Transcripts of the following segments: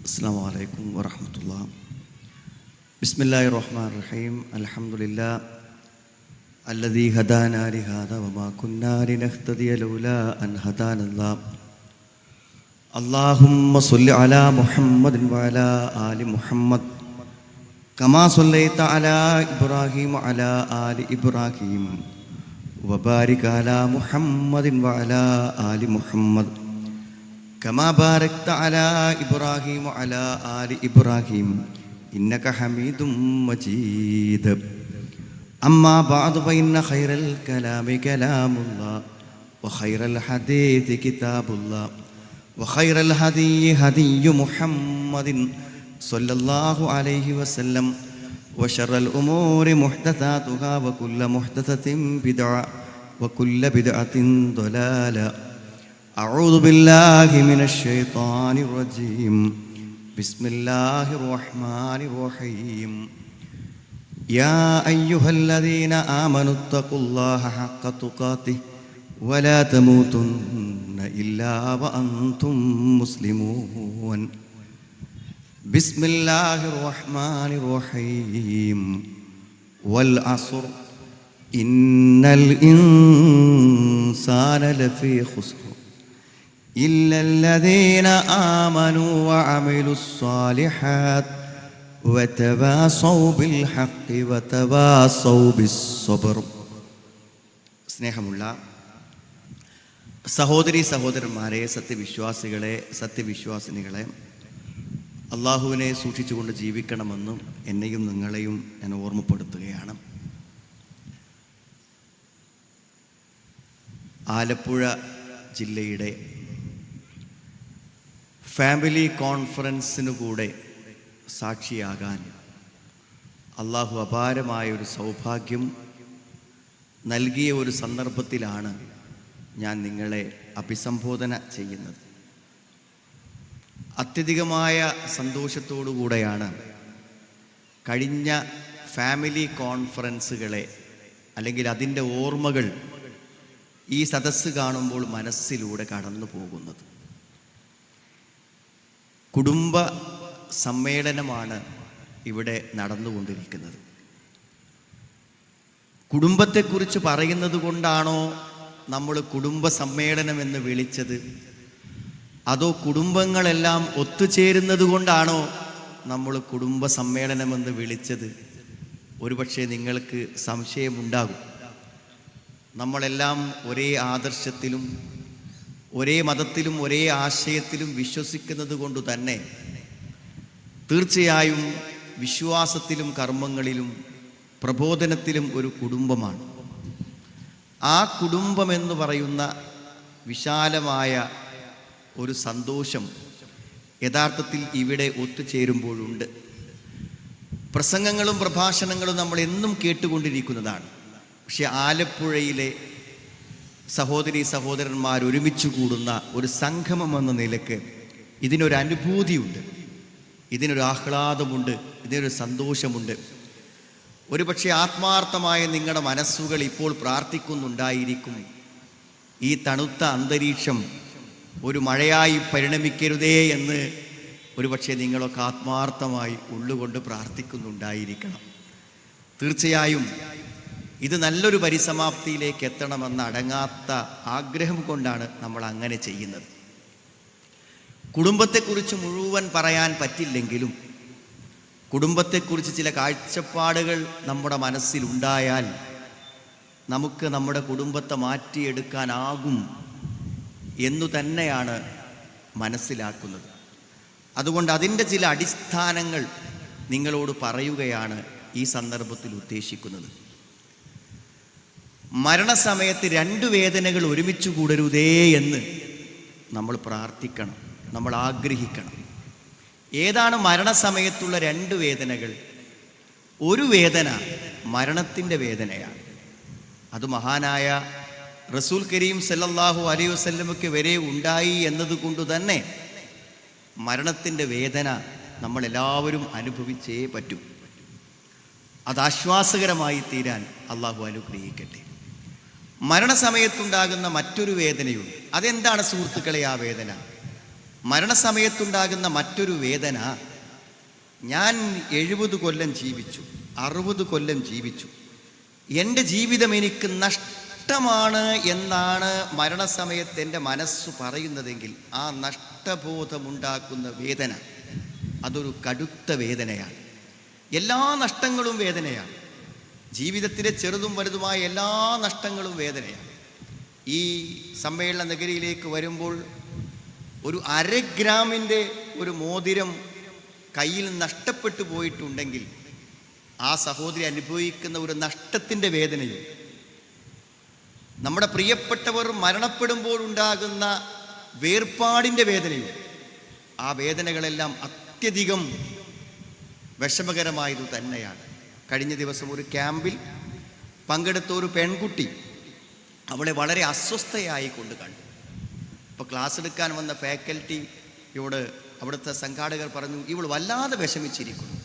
السلام عليكم ورحمة الله. بسم الله الرحمن الرحيم. الحمد لله الذي هدانا لهذا وما كنا لنهتدي لولا أن هدانا الله. اللهم صل على محمد وعلى آل محمد كما صليت على إبراهيم وعلى آل إبراهيم وبارك على محمد وعلى آل محمد كما باركت على إبراهيم وعلى آل إبراهيم إنك حميد مجيد. أما بعد فإن خير الكلام كلام الله وخير الحديث كتاب الله وخير الهدي هدي محمد صلى الله عليه وسلم وشر الأمور محدثاتها وكل محدثة بدعة وكل بدعة ضلالة. أعوذ بالله من الشيطان الرجيم. بسم الله الرحمن الرحيم. يا أيها الذين آمنوا اتقوا الله حق تقاته ولا تموتن إلا وأنتم مسلمون. بسم الله الرحمن الرحيم. والعصر إن الإنسان لفي خسر إلا الذين آمنوا وعملوا الصالحات وتواصوا بالحق وتواصوا بالصبر. സ്നേഹമുള്ള സഹോദരി സഹോദരന്മാരെ, സത്യവിശ്വാസികളെ, സത്യവിശ്വാസിനികളെ, അള്ളാഹുവിനെ സൂക്ഷിച്ചുകൊണ്ട് ജീവിക്കണമെന്നും എന്നെയും നിങ്ങളെയും ഞാൻ ഓർമ്മപ്പെടുത്തുകയാണ്. ആലപ്പുഴ ജില്ലയുടെ ഫാമിലി കോൺഫറൻസിനു കൂടെ സാക്ഷിയാകാൻ അള്ളാഹു അപാരമായൊരു സൗഭാഗ്യം നൽകിയ ഒരു സന്ദർഭത്തിലാണ് ഞാൻ നിങ്ങളെ അഭിസംബോധന ചെയ്യുന്നത്. അത്യധികമായ സന്തോഷത്തോടുകൂടെയാണ് കഴിഞ്ഞ ഫാമിലി കോൺഫറൻസുകളെ അല്ലെങ്കിൽ അതിൻ്റെ ഓർമ്മകൾ ഈ സദസ്സ് കാണുമ്പോൾ മനസ്സിലൂടെ കടന്നു പോകുന്നത്. കുടുംബ സമ്മേളനമാണ് ഇവിടെ നടന്നുകൊണ്ടിരിക്കുന്നത്. കുടുംബത്തെക്കുറിച്ച് പറയുന്നത് കൊണ്ടാണോ നമ്മൾ കുടുംബ സമ്മേളനം എന്ന് വിളിച്ചത്, അതോ കുടുംബങ്ങളെല്ലാം ഒത്തുചേരുന്നത് കൊണ്ടാണോ നമ്മൾ കുടുംബ സമ്മേളനമെന്ന് വിളിച്ചത്? ഒരുപക്ഷെ നിങ്ങൾക്ക് സംശയമുണ്ടാകും. നമ്മളെല്ലാം ഒരേ ആദർശത്തിലും ഒരേ മതത്തിലും ഒരേ ആശയത്തിലും വിശ്വസിക്കുന്നത് കൊണ്ട് തന്നെ തീർച്ചയായും വിശ്വാസത്തിലും കർമ്മങ്ങളിലും പ്രബോധനത്തിലും ഒരു കുടുംബമാണ്. ആ കുടുംബമെന്ന് പറയുന്ന വിശാലമായ ഒരു സന്തോഷം യഥാർത്ഥത്തിൽ ഇവിടെ ഒത്തുചേരുമ്പോഴുണ്ട്. പ്രസംഗങ്ങളും പ്രഭാഷണങ്ങളും നമ്മൾ എന്നും കേട്ടുകൊണ്ടിരിക്കുന്നതാണ്. പക്ഷെ ആലപ്പുഴയിലെ സഹോദരി സഹോദരന്മാർ ഒരുമിച്ച് കൂടുന്ന ഒരു സംഗമം എന്ന നിലയ്ക്ക് ഇതിനൊരു അനുഭൂതിയുണ്ട്, ഇതിനൊരു ആഹ്ലാദമുണ്ട്, ഇതിനൊരു സന്തോഷമുണ്ട്. ഒരുപക്ഷെ ആത്മാർത്ഥമായ നിങ്ങളുടെ മനസ്സുകൾ ഇപ്പോൾ പ്രാർത്ഥിക്കുന്നുണ്ടായിരിക്കും, ഈ തണുത്ത അന്തരീക്ഷം ഒരു മഴയായി പരിണമിക്കരുതേ എന്ന് ഒരുപക്ഷെ നിങ്ങളൊക്കെ ആത്മാർത്ഥമായി ഉള്ളുകൊണ്ട് പ്രാർത്ഥിക്കുന്നുണ്ടായിരിക്കണം. തീർച്ചയായും ഇത് നല്ലൊരു പരിസമാപ്തിയിലേക്ക് എത്തണമെന്ന അടങ്ങാത്ത ആഗ്രഹം കൊണ്ടാണ് നമ്മൾ അങ്ങനെ ചെയ്യുന്നത്. കുടുംബത്തെക്കുറിച്ച് മുഴുവൻ പറയാൻ പറ്റില്ലെങ്കിലും കുടുംബത്തെക്കുറിച്ച് ചില കാഴ്ചപ്പാടുകൾ നമ്മുടെ മനസ്സിലുണ്ടായാൽ നമുക്ക് നമ്മുടെ കുടുംബത്തെ മാറ്റിയെടുക്കാനാകും എന്നു തന്നെയാണ് മനസ്സിലാക്കുന്നത്. അതുകൊണ്ട് അതിൻ്റെ ചില അടിസ്ഥാനങ്ങൾ നിങ്ങളോട് പറയുകയാണ് ഈ സന്ദർഭത്തിൽ ഉദ്ദേശിക്കുന്നത്. മരണസമയത്ത് രണ്ട് വേദനകൾ ഒരുമിച്ച് കൂടരുതേ എന്ന് നമ്മൾ പ്രാർത്ഥിക്കണം, നമ്മൾ ആഗ്രഹിക്കണം. ഏതാണ് മരണസമയത്തുള്ള രണ്ട് വേദനകൾ? ഒരു വേദന മരണത്തിൻ്റെ വേദനയാണ്. അത് മഹാനായ റസൂൽ കരീം സല്ലല്ലാഹു അലൈഹി വസല്ലമയ്ക്ക് വരെ ഉണ്ടായി എന്നതുകൊണ്ട് തന്നെ മരണത്തിൻ്റെ വേദന നമ്മളെല്ലാവരും അനുഭവിച്ചേ പറ്റൂ. അത് ആശ്വാസകരമായി തീരാൻ അള്ളാഹു അനുഗ്രഹിക്കട്ടെ. മരണസമയത്തുണ്ടാകുന്ന മറ്റൊരു വേദനയുണ്ട്. അതെന്താണ് സുഹൃത്തുക്കളെ ആ വേദന? മരണസമയത്തുണ്ടാകുന്ന മറ്റൊരു വേദന, ഞാൻ 70 കൊല്ലം ജീവിച്ചു, 60 കൊല്ലം ജീവിച്ചു, എൻ്റെ ജീവിതം എനിക്ക് നഷ്ടമാണ് എന്നാണ് മരണസമയത്ത് എൻ്റെ മനസ്സ് പറയുന്നതെങ്കിൽ ആ നഷ്ടബോധമുണ്ടാക്കുന്ന വേദന അതൊരു കടുത്ത വേദനയാണ്. എല്ലാ നഷ്ടങ്ങളും വേദനയാണ്. ജീവിതത്തിലെ ചെറുതും വലുതുമായ എല്ലാ നഷ്ടങ്ങളും വേദനയാണ്. ഈ സമ്മേളന നഗരിയിലേക്ക് വരുമ്പോൾ ഒരു 1/2 ഗ്രാമിൻ്റെ ഒരു മോതിരം കയ്യിൽ നഷ്ടപ്പെട്ടു പോയിട്ടുണ്ടെങ്കിൽ ആ സഹോദരി അനുഭവിക്കുന്ന ഒരു നഷ്ടത്തിൻ്റെ വേദനയും, നമ്മുടെ പ്രിയപ്പെട്ടവർ മരണപ്പെടുമ്പോഴുണ്ടാകുന്ന വേർപാടിൻ്റെ വേദനയും, ആ വേദനകളെല്ലാം അത്യധികം വിഷമകരമായതു തന്നെയാണ്. കഴിഞ്ഞ ദിവസം ഒരു ക്യാമ്പിൽ പങ്കെടുത്ത ഒരു പെൺകുട്ടി അവളെ വളരെ അസ്വസ്ഥയായി കൊണ്ട് കണ്ടു. അപ്പോൾ ക്ലാസ് എടുക്കാൻ വന്ന ഫാക്കൽറ്റിയോട് അവിടുത്തെ സംഘാടകർ പറഞ്ഞു, ഇവൾ വല്ലാതെ വിഷമിച്ചിരിക്കുന്നു,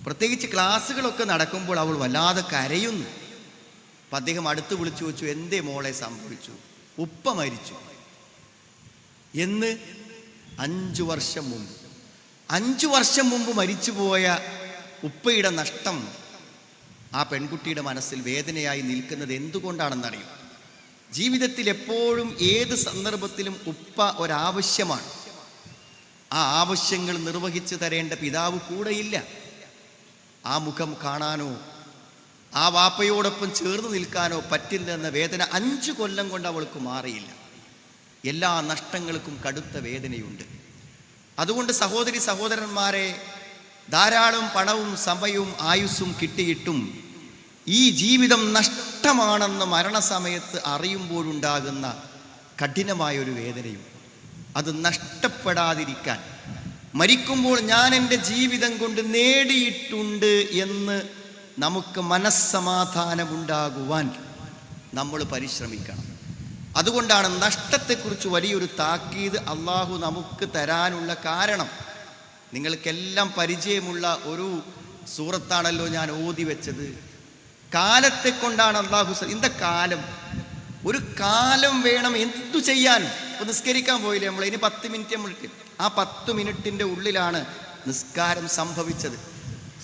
പ്രത്യേകിച്ച് ക്ലാസ്സുകളൊക്കെ നടക്കുമ്പോൾ അവൾ വല്ലാതെ കരയുന്നു. അപ്പം അദ്ദേഹം അടുത്ത് വിളിച്ചു വെച്ചു, എന്തേ മോളെ സംഭവിച്ചു? ഉപ്പ മരിച്ചു എന്ന് 5 വർഷം മുമ്പ്. 5 വർഷം മുമ്പ് മരിച്ചുപോയ ഉപ്പയുടെ നഷ്ടം ആ പെൺകുട്ടിയുടെ മനസ്സിൽ വേദനയായി നിൽക്കുന്നത് എന്തുകൊണ്ടാണെന്നറിയും. ജീവിതത്തിൽ എപ്പോഴും ഏത് സന്ദർഭത്തിലും ഉപ്പ ഒരാവശ്യമാണ്. ആ ആവശ്യങ്ങൾ നിർവഹിച്ചു തരേണ്ട പിതാവ് കൂടെയില്ല. ആ മുഖം കാണാനോ ആ വാപ്പയോടൊപ്പം ചേർന്ന് നിൽക്കാനോ പറ്റില്ലെന്ന വേദന 5 കൊല്ലം കൊണ്ട് അവൾക്ക് മാറിയില്ല. എല്ലാ നഷ്ടങ്ങൾക്കും കടുത്ത വേദനയുണ്ട്. അതുകൊണ്ട് സഹോദരി സഹോദരന്മാരെ, ധാരാളം പണവും സമയവും ആയുസ്സും കിട്ടിയിട്ടും ഈ ജീവിതം നഷ്ടമാണെന്ന് മരണസമയത്ത് അറിയുമ്പോഴുണ്ടാകുന്ന കഠിനമായൊരു വേദനയും, അത് നഷ്ടപ്പെടാതിരിക്കാൻ, മരിക്കുമ്പോൾ ഞാൻ എൻ്റെ ജീവിതം കൊണ്ട് നേടിയിട്ടുണ്ട് എന്ന് നമുക്ക് മനസ്സമാധാനമുണ്ടാകുവാൻ നമ്മൾ പരിശ്രമിക്കണം. അതുകൊണ്ടാണ് നഷ്ടത്തെക്കുറിച്ച് വലിയൊരു താക്കീത് അള്ളാഹു നമുക്ക് തരാനുള്ള കാരണം. നിങ്ങൾക്കെല്ലാം പരിചയമുള്ള ഒരു സൂറത്താണല്ലോ ഞാൻ ഓതി വെച്ചത്. കാലത്തെ കൊണ്ടാണ് അള്ളാഹു, ഇന്ത കാലം, ഒരു കാലം വേണം എന്തു ചെയ്യാനും. ഇപ്പോൾ നിസ്കരിക്കാൻ പോയില്ലേ നമ്മൾ, ഇനി 10 മിനിറ്റ് നമ്മൾക്ക്, ആ 10 മിനിറ്റിൻ്റെ ഉള്ളിലാണ് നിസ്കാരം സംഭവിച്ചത്.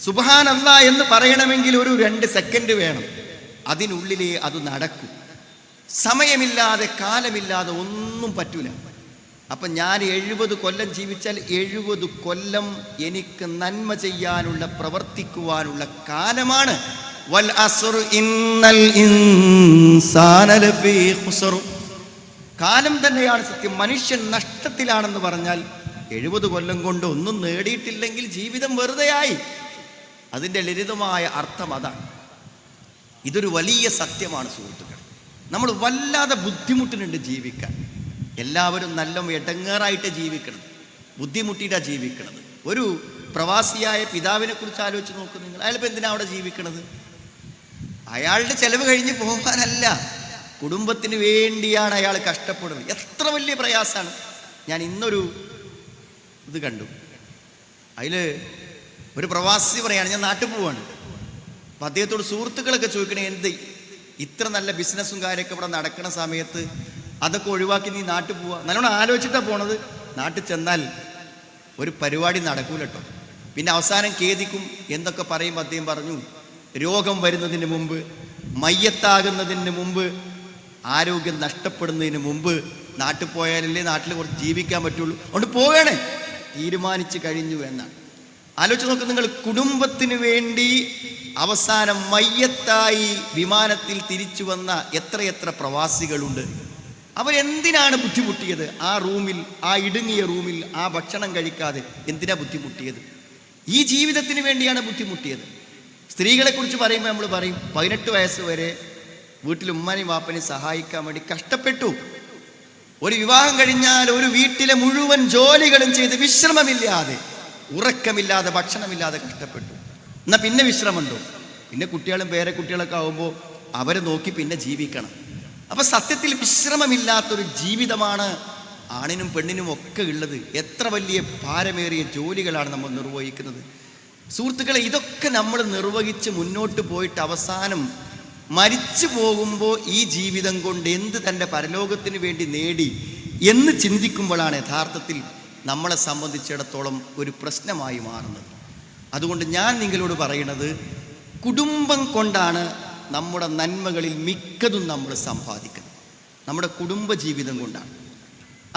സുബ്ഹാനല്ലാഹ് എന്ന് പറയണമെങ്കിൽ ഒരു 2 സെക്കൻഡ് വേണം, അതിനുള്ളിലേ അത് നടക്കൂ. സമയമില്ലാതെ കാലമില്ലാതെ ഒന്നും പറ്റൂല. അപ്പം ഞാൻ 70 കൊല്ലം ജീവിച്ചാൽ 70 കൊല്ലം എനിക്ക് നന്മ ചെയ്യാനുള്ള, പ്രവർത്തിക്കുവാനുള്ള കാലമാണ്. വൽ അസ്ർ ഇന്നൽ ഇൻസാന ലഫീ ഖുസ്ർ. കാലം തന്നെയാണ് സത്യം. മനുഷ്യൻ നഷ്ടത്തിലാണെന്ന് പറഞ്ഞാൽ 70 കൊല്ലം കൊണ്ട് ഒന്നും നേടിയിട്ടില്ലെങ്കിൽ ജീവിതം വെറുതെയായി. അതിൻ്റെ ലളിതമായ അർത്ഥം അതാണ്. ഇതൊരു വലിയ സത്യമാണ് സുഹൃത്തുക്കൾ. നമ്മൾ വല്ലാതെ ബുദ്ധിമുട്ടുന്നുണ്ട് ജീവിക്കാൻ. എല്ലാവരും നല്ല ഇടങ്ങേറായിട്ട് ജീവിക്കണം, ബുദ്ധിമുട്ടിയിട്ടാണ് ജീവിക്കണത്. ഒരു പ്രവാസിയായ പിതാവിനെ കുറിച്ച് ആലോചിച്ച് നോക്കും നിങ്ങൾ. അയാളിപ്പോൾ എന്തിനാണ് അവിടെ ജീവിക്കണത്? അയാളുടെ ചെലവ് കഴിഞ്ഞ് പോകാനല്ല, കുടുംബത്തിന് വേണ്ടിയാണ് അയാൾ കഷ്ടപ്പെടുന്നത്. എത്ര വലിയ പ്രയാസമാണ്. ഞാൻ ഇന്നൊരു ഇത് കണ്ടു, അതിൽ ഒരു പ്രവാസി പറയാണ്, ഞാൻ നാട്ടിൽ പോവാണ്. അപ്പം അദ്ദേഹത്തോട് സുഹൃത്തുക്കളൊക്കെ ചോദിക്കണേ, എന്ത് ഇത്ര നല്ല ബിസിനസ്സും കാര്യമൊക്കെ ഇവിടെ നടക്കുന്ന സമയത്ത് അതൊക്കെ ഒഴിവാക്കി നീ നാട്ടിൽ പോവുക? നല്ലോണം ആലോചിച്ചിട്ടാണ് പോണത്. നാട്ടിൽ ചെന്നാൽ ഒരു പരിപാടി നടക്കൂല കേട്ടോ. പിന്നെ അവസാനം ഖേദിക്കും. എന്തൊക്കെ പറയുമ്പോൾ അദ്ദേഹം പറഞ്ഞു, രോഗം വരുന്നതിന് മുമ്പ്, മയ്യത്താകുന്നതിന് മുമ്പ്, ആരോഗ്യം നഷ്ടപ്പെടുന്നതിന് മുമ്പ് നാട്ടിൽ പോയാലല്ലേ നാട്ടിൽ കുറച്ച് ജീവിക്കാൻ പറ്റുള്ളൂ. അതുകൊണ്ട് പോവുകയാണ്, തീരുമാനിച്ചു കഴിഞ്ഞു എന്നാണ്. ആലോചിച്ച് നോക്ക് നിങ്ങൾ, കുടുംബത്തിന് വേണ്ടി അവസാനം മയ്യത്തായി വിമാനത്തിൽ തിരിച്ചു വന്ന എത്രയെത്ര പ്രവാസികളുണ്ട്. അവരെന്തിനാണ് ബുദ്ധിമുട്ടിയത്? ആ റൂമിൽ, ആ ഇടുങ്ങിയ റൂമിൽ ആ ഭക്ഷണം കഴിക്കാതെ എന്തിനാ ബുദ്ധിമുട്ടിയത്? ഈ ജീവിതത്തിന് വേണ്ടിയാണ് ബുദ്ധിമുട്ടിയത്. സ്ത്രീകളെക്കുറിച്ച് പറയുമ്പോൾ നമ്മൾ പറയും, 18 വയസ്സ് വരെ വീട്ടിൽ ഉമ്മാനെയും വാപ്പനെയും സഹായിക്കാൻ വേണ്ടി കഷ്ടപ്പെട്ടു. ഒരു വിവാഹം കഴിഞ്ഞാൽ ഒരു വീട്ടിലെ മുഴുവൻ ജോലികളും ചെയ്ത് വിശ്രമമില്ലാതെ, ഉറക്കമില്ലാതെ, ഭക്ഷണമില്ലാതെ കഷ്ടപ്പെട്ടു. എന്നാൽ പിന്നെ വിശ്രമമുണ്ടോ? പിന്നെ കുട്ടികളും പേരക്കുട്ടികളൊക്കെ ആകുമ്പോൾ അവരെ നോക്കി പിന്നെ ജീവിക്കണം. അപ്പം സത്യത്തിൽ വിശ്രമമില്ലാത്തൊരു ജീവിതമാണ് ആണിനും പെണ്ണിനും ഒക്കെ ഉള്ളത്. എത്ര വലിയ ഭാരമേറിയ ജോലികളാണ് നമ്മൾ നിർവഹിക്കുന്നത് സുഹൃത്തുക്കളെ. ഇതൊക്കെ നമ്മൾ നിർവഹിച്ച് മുന്നോട്ട് പോയിട്ട് അവസാനം മരിച്ചു പോകുമ്പോൾ ഈ ജീവിതം കൊണ്ട് എന്ത് തൻ്റെ പരലോകത്തിന് വേണ്ടി നേടി എന്ന് ചിന്തിക്കുമ്പോഴാണ് യഥാർത്ഥത്തിൽ നമ്മളെ സംബന്ധിച്ചിടത്തോളം ഒരു പ്രശ്നമായി മാറുന്നത്. അതുകൊണ്ട് ഞാൻ നിങ്ങളോട് പറയുന്നത്, കുടുംബം കൊണ്ടാണ് നമ്മുടെ നന്മകളിൽ മിക്കതും നമ്മൾ സമ്പാദിക്കുന്നത്, നമ്മുടെ കുടുംബജീവിതം കൊണ്ടാണ്.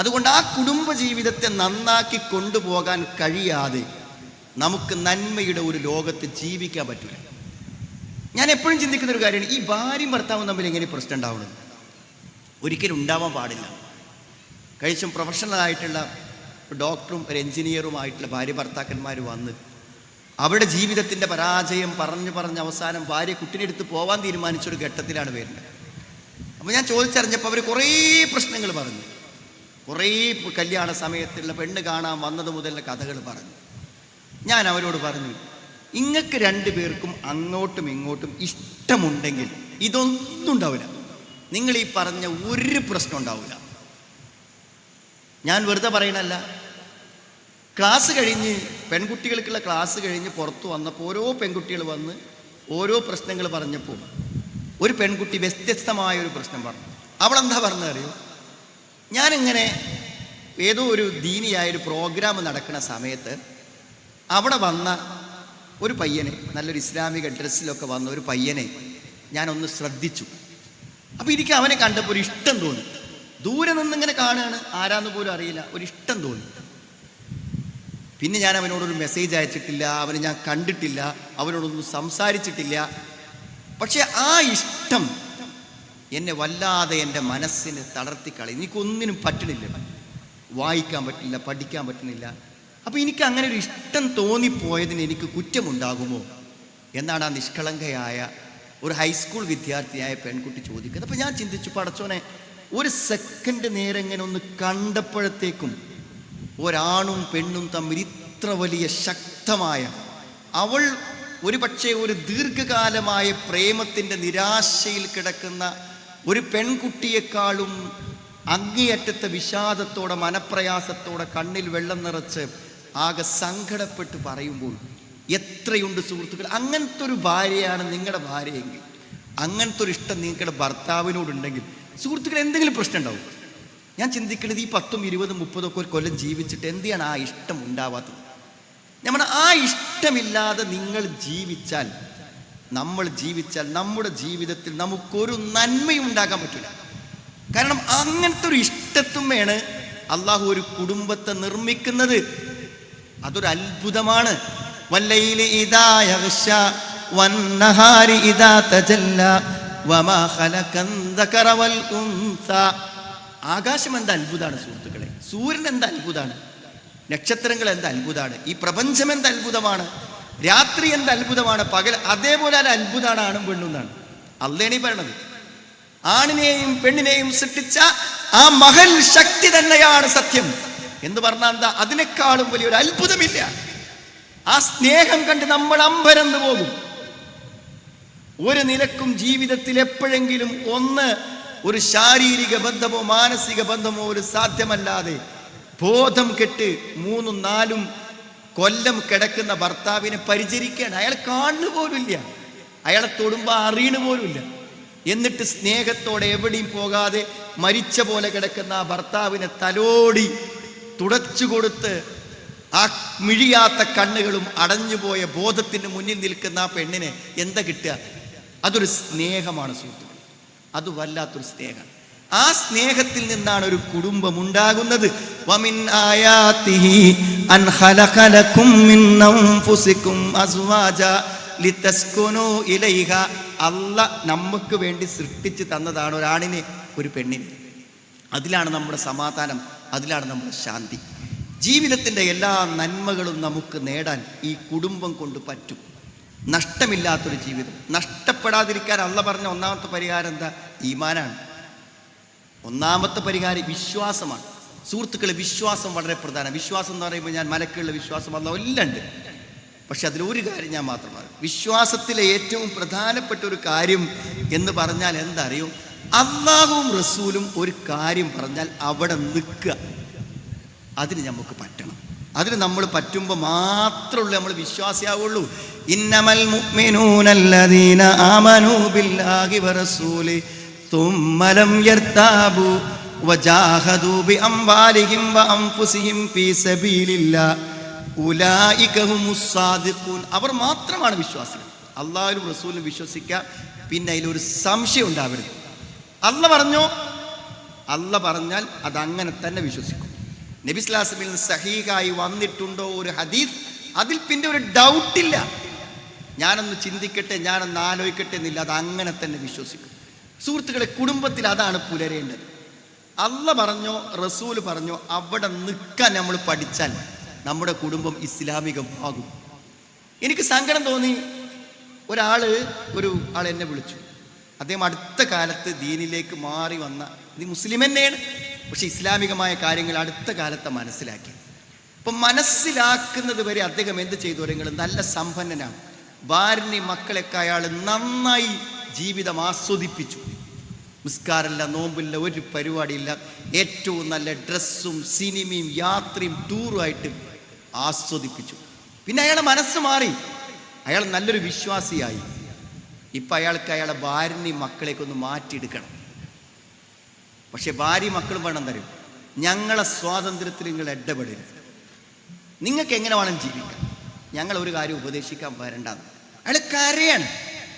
അതുകൊണ്ട് ആ കുടുംബജീവിതത്തെ നന്നാക്കി കൊണ്ടുപോകാൻ കഴിയാതെ നമുക്ക് നന്മയുടെ ഒരു ലോകത്ത് ജീവിക്കാൻ പറ്റില്ല. ഞാൻ എപ്പോഴും ചിന്തിക്കുന്ന ഒരു കാര്യമാണ്, ഈ ഭാര്യയും ഭർത്താവും തമ്മിൽ എങ്ങനെ പ്രശ്നം ഉണ്ടാവുന്നത്? ഒരിക്കലും ഉണ്ടാവാൻ പാടില്ല. കഴിച്ചും പ്രൊഫഷണലായിട്ടുള്ള ഡോക്ടറും ഒരു എൻജിനീയറുമായിട്ടുള്ള ഭാര്യ ഭർത്താക്കന്മാർ വന്ന് അവരുടെ ജീവിതത്തിൻ്റെ പരാജയം പറഞ്ഞ് അവസാനം ഭാര്യ കുട്ടിനെടുത്ത് പോകാൻ തീരുമാനിച്ചൊരു ഘട്ടത്തിലാണ് വരുന്നത്. അപ്പോൾ ഞാൻ ചോദിച്ചറിഞ്ഞപ്പോൾ അവർ കുറേ പ്രശ്നങ്ങൾ പറഞ്ഞു, കുറേ കല്യാണ സമയത്തുള്ള പെണ്ണ് കാണാൻ വന്നത് മുതലുള്ള കഥകൾ പറഞ്ഞു. ഞാൻ അവരോട് പറഞ്ഞു, ഇങ്ങൾക്ക് രണ്ടുപേർക്കും അങ്ങോട്ടും ഇങ്ങോട്ടും ഇഷ്ടമുണ്ടെങ്കിൽ ഇതൊന്നും ഉണ്ടാവില്ല, നിങ്ങൾ ഈ പറഞ്ഞ ഒരു പ്രശ്നം ഉണ്ടാവില്ല. ഞാൻ വെറുതെ പറയണല്ല. ക്ലാസ് കഴിഞ്ഞ്, പെൺകുട്ടികൾക്കുള്ള ക്ലാസ് കഴിഞ്ഞ് പുറത്തു വന്നപ്പോൾ ഓരോ പെൺകുട്ടികൾ വന്ന് ഓരോ പ്രശ്നങ്ങൾ പറഞ്ഞപ്പോൾ ഒരു പെൺകുട്ടി വ്യത്യസ്തമായ ഒരു പ്രശ്നം പറഞ്ഞു. അവളെന്താ പറഞ്ഞതറിയോ? ഞാനിങ്ങനെ ഏതോ ഒരു ദീനിയായൊരു പ്രോഗ്രാം നടക്കുന്ന സമയത്ത് അവിടെ വന്ന ഒരു പയ്യനെ, നല്ലൊരു ഇസ്ലാമിക ഡ്രസ്സിലൊക്കെ വന്ന ഒരു പയ്യനെ ഞാനൊന്ന് ശ്രദ്ധിച്ചു. അപ്പോൾ എനിക്ക് അവനെ കണ്ടപ്പോൾ ഒരു ഇഷ്ടം തോന്നി. ദൂരെ നിന്നിങ്ങനെ കാണുകയാണ്, ആരാന്ന് പോലും അറിയില്ല, ഒരു ഇഷ്ടം തോന്നി. പിന്നെ ഞാൻ അവനോടൊരു മെസ്സേജ് അയച്ചിട്ടില്ല, അവനെ ഞാൻ കണ്ടിട്ടില്ല, അവനോടൊന്നും സംസാരിച്ചിട്ടില്ല. പക്ഷെ ആ ഇഷ്ടം എന്നെ വല്ലാതെ എൻ്റെ മനസ്സിന് തളർത്തിക്കളയും. എനിക്കൊന്നിനും പറ്റണില്ല, വായിക്കാൻ പറ്റില്ല, പഠിക്കാൻ പറ്റുന്നില്ല. അപ്പോൾ എനിക്ക് അങ്ങനെ ഒരു ഇഷ്ടം തോന്നിപ്പോയതിന് എനിക്ക് കുറ്റമുണ്ടാകുമോ എന്നാണ് ആ നിഷ്കളങ്കയായ ഒരു ഹൈസ്കൂൾ വിദ്യാർത്ഥിയായ പെൺകുട്ടി ചോദിക്കുന്നത്. അപ്പോൾ ഞാൻ ചിന്തിച്ചു, പടച്ചോനെ, ഒരു സെക്കൻഡ് നേരം ഇങ്ങനെ ഒന്ന് കണ്ടപ്പോഴത്തേക്കും ഒരാണും പെണ്ണും തമ്മിൽ ഇത്ര വലിയ ശക്തമായ, അവൾ ഒരു പക്ഷേ ഒരു ദീർഘകാലമായ പ്രേമത്തിൻ്റെ നിരാശയിൽ കിടക്കുന്ന ഒരു പെൺകുട്ടിയെക്കാളും അങ്ങേയറ്റത്തെ വിഷാദത്തോടെ, മനപ്രയാസത്തോടെ, കണ്ണിൽ വെള്ളം നിറച്ച് ആകെ സങ്കടപ്പെട്ട് പറയുമ്പോൾ എത്രയുണ്ട് സുഹൃത്തുക്കൾ. അങ്ങനത്തെ ഒരു ഭാര്യയാണ് നിങ്ങളുടെ ഭാര്യയെങ്കിൽ, അങ്ങനത്തെ ഒരു ഇഷ്ടം നിങ്ങളുടെ ഭർത്താവിനോടുണ്ടെങ്കിൽ സുഹൃത്തുക്കൾ എന്തെങ്കിലും പ്രശ്നം ഉണ്ടാവും. ഞാൻ ചിന്തിക്കുന്നത്, ഈ 10, 20, 30 ഒക്കെ ഒരു കൊല്ലം ജീവിച്ചിട്ട് എന്തിനാണ് ആ ഇഷ്ടം ഉണ്ടാവാത്തത്? നമ്മുടെ ആ ഇഷ്ടമില്ലാതെ നമ്മൾ ജീവിച്ചാൽ നമ്മുടെ ജീവിതത്തിൽ നമുക്കൊരു നന്മയും ഉണ്ടാക്കാൻ പറ്റില്ല. കാരണം അങ്ങനത്തെ ഒരു ഇഷ്ടത്തുമ്മയാണ് അള്ളാഹു ഒരു കുടുംബത്തെ നിർമ്മിക്കുന്നത്. അതൊരു അത്ഭുതമാണ്. വല്ലൈലി ഇദാ യഗ്ശ വന്നഹാരി ഇദാ തജല്ല വമാ ഖലഖൻ ദകറ വൽ ഉൻസ. ആകാശം എന്താ അത്ഭുതമാണ് സുഹൃത്തുക്കളെ, സൂര്യൻ എന്താ അത്ഭുതമാണ്, നക്ഷത്രങ്ങൾ എന്താ അത്ഭുതമാണ്, ഈ പ്രപഞ്ചം എന്താ അത്ഭുതമാണ്, രാത്രി എന്താ അത്ഭുതമാണ്, പകൽ അതേപോലെ ഒരു അത്ഭുതമാണ് ആണും പെണ്ണും എന്നാണ് അള്ളാഹു പറയണത്. ആണിനെയും പെണ്ണിനെയും സൃഷ്ടിച്ച ആ മഹൽ ശക്തി തന്നെയാണ് സത്യം എന്ന് പറഞ്ഞാൽ എന്താ, അതിനേക്കാളും വലിയൊരു അത്ഭുതമില്ല. ആ സ്നേഹം കണ്ട് നമ്മൾ അമ്പരന്ന് പോകും. ഒരു നിലക്കും ജീവിതത്തിൽ എപ്പോഴെങ്കിലും ഒരു ശാരീരിക ബന്ധമോ മാനസിക ബന്ധമോ ഒരു സാധ്യമല്ലാതെ ബോധം കെട്ട് 3, 4 കൊല്ലം കിടക്കുന്ന ഭർത്താവിനെ പരിചരിക്കുകയാണ്. അയാൾ കാണുന്നു പോലുമില്ല, അയാളെ തൊടുമ്പോൾ അറിയണ പോലുമില്ല. എന്നിട്ട് സ്നേഹത്തോടെ എവിടെയും പോകാതെ മരിച്ച പോലെ കിടക്കുന്ന ആ ഭർത്താവിനെ തലോടി തുടച്ചു കൊടുത്ത് ആ മിഴിയാത്ത കണ്ണുകളും അടഞ്ഞുപോയ ബോധത്തിന് മുന്നിൽ നിൽക്കുന്ന ആ പെണ്ണിനെ എന്താ കിട്ടുക? അതൊരു സ്നേഹമാണ് സുഹൃത്തുക്കൾ, അത് വല്ലാത്തൊരു സ്നേഹം. ആ സ്നേഹത്തിൽ നിന്നാണ് ഒരു കുടുംബം ഉണ്ടാകുന്നത്. വമിൻ ആയാതിഹി അൻ ഖലഖ ലക്കും മിൻ അൻഫുസികും അസ്വാജ ലിതസ്കുനു ഇലൈഹ. അല്ലാഹ് നമുക്ക് വേണ്ടി സൃഷ്ടിച്ച് തന്നതാണ് ഒരാണിനെ, ഒരു പെണ്ണിനെ. അതിലാണ് നമ്മുടെ സമാധാനം, അതിലാണ് നമ്മുടെ ശാന്തി. ജീവിതത്തിൻ്റെ എല്ലാ നന്മകളും നമുക്ക് നേടാൻ ഈ കുടുംബം കൊണ്ട് പറ്റും. നഷ്ടമില്ലാത്തൊരു ജീവിതം, നഷ്ടപ്പെടാതിരിക്കാൻ അള്ളാഹ് പറഞ്ഞ ഒന്നാമത്തെ പരിഹാരം എന്താ? ഈമാനാണ്. ഒന്നാമത്തെ പരിഹാരം വിശ്വാസമാണ്. സുഹൃത്തുക്കളെ, വിശ്വാസം വളരെ പ്രധാനം. വിശ്വാസം എന്ന് പറയുമ്പോൾ ഞാൻ മലക്കുള്ള വിശ്വാസം അല്ലാഹ് എല്ലാം ഉണ്ട്. പക്ഷെ അതിലൊരു കാര്യം ഞാൻ മാത്രമാണ്, വിശ്വാസത്തിലെ ഏറ്റവും പ്രധാനപ്പെട്ട ഒരു കാര്യം എന്ന് പറഞ്ഞാൽ എന്താ അറിയോ? അല്ലാഹുവും റസൂലും ഒരു കാര്യം പറഞ്ഞാൽ അവിടെ നിൽക്കുക. അതിന് നമുക്ക് പറ്റണം. അതിന് നമ്മൾ പറ്റുമ്പോൾ മാത്രമേ നമ്മൾ വിശ്വാസിയാവുള്ളൂ. ഇന്നമൽ മുഅ്മിനൂനല്ലദീന ആമനൂ ബില്ലാഹി വറസൂലി തുമ്മ ലം യർതാബു വജാഹദൂ ബിഅംവാലിഹിം വഅൻഫുസിഹിം ഫീ സബീലില്ലാഹ് ഉലൈക ഹുമുസ് സാദിഖൂൻ. അവർ മാത്രമാണ് വിശ്വാസികൾ. അല്ലാഹുവിലും റസൂലിലും വിശ്വസിക്കുക, പിന്നെ അതിലൊരു സംശയം ഉണ്ടാവരുത്. അല്ല പറഞ്ഞോ, അല്ല പറഞ്ഞാൽ അതങ്ങനെ തന്നെ വിശ്വസിക്കും. നബി സ്വല്ലല്ലാഹു അലൈഹി വസല്ലം സഹീഹായി വന്നിട്ടുണ്ടോ ഒരു ഹദീസ്, അതിൽ പിന്നെ ഒരു ഡൗട്ടില്ല. ഞാനൊന്ന് ചിന്തിക്കട്ടെ, ഞാനൊന്ന് ആലോചിക്കട്ടെ എന്നില്ല, അത് അങ്ങനെ തന്നെ വിശ്വസിക്കും. സുഹൃത്തുക്കളെ, കുടുംബത്തിൽ അതാണ് പുലരേണ്ടത്. അല്ല പറഞ്ഞോ റസൂൽ പറഞ്ഞോ അവിടെ നിൽക്കാൻ നമ്മൾ പഠിച്ചാൽ നമ്മുടെ കുടുംബം ഇസ്ലാമികമാകും. എനിക്ക് സങ്കടം തോന്നി, ഒരു ആൾ എന്നെ വിളിച്ചു. അദ്ദേഹം അടുത്ത കാലത്ത് ദീനിലേക്ക് മാറി വന്ന, ഇത് മുസ്ലിം തന്നെയാണ്, പക്ഷെ ഇസ്ലാമികമായ കാര്യങ്ങൾ അടുത്ത കാലത്ത് മനസ്സിലാക്കി. അപ്പം മനസ്സിലാക്കുന്നത് വരെ അദ്ദേഹം എന്ത് ചെയ്തു പറയുന്നത്, നല്ല സമ്പന്നനാണ്, ഭാര്യ മക്കളൊക്കെ അയാൾ നന്നായി ജീവിതം ആസ്വദിപ്പിച്ചു. നിസ്കാരമില്ല, നോമ്പില്ല, ഒരു പരിപാടിയില്ല, ഏറ്റവും നല്ല ഡ്രസ്സും സിനിമയും യാത്രയും ടൂറുമായിട്ട് ആസ്വദിപ്പിച്ചു. പിന്നെ അയാളുടെ മനസ്സ് മാറി, അയാൾ നല്ലൊരു വിശ്വാസിയായി. ഇപ്പം അയാൾക്ക് അയാളുടെ ഭാര്യയും മക്കളേക്ക് ഒന്ന് മാറ്റിയെടുക്കണം. പക്ഷെ ഭാര്യയും മക്കളും വേണം തരും, ഞങ്ങളെ സ്വാതന്ത്ര്യത്തിൽ നിങ്ങൾ ഇടപെടരുത്, നിങ്ങൾക്ക് എങ്ങനെ വേണം ജീവിക്കാം, ഞങ്ങൾ ഒരു കാര്യം ഉപദേശിക്കാൻ വരണ്ടെന്ന്. അയാൾ കരയാണ്.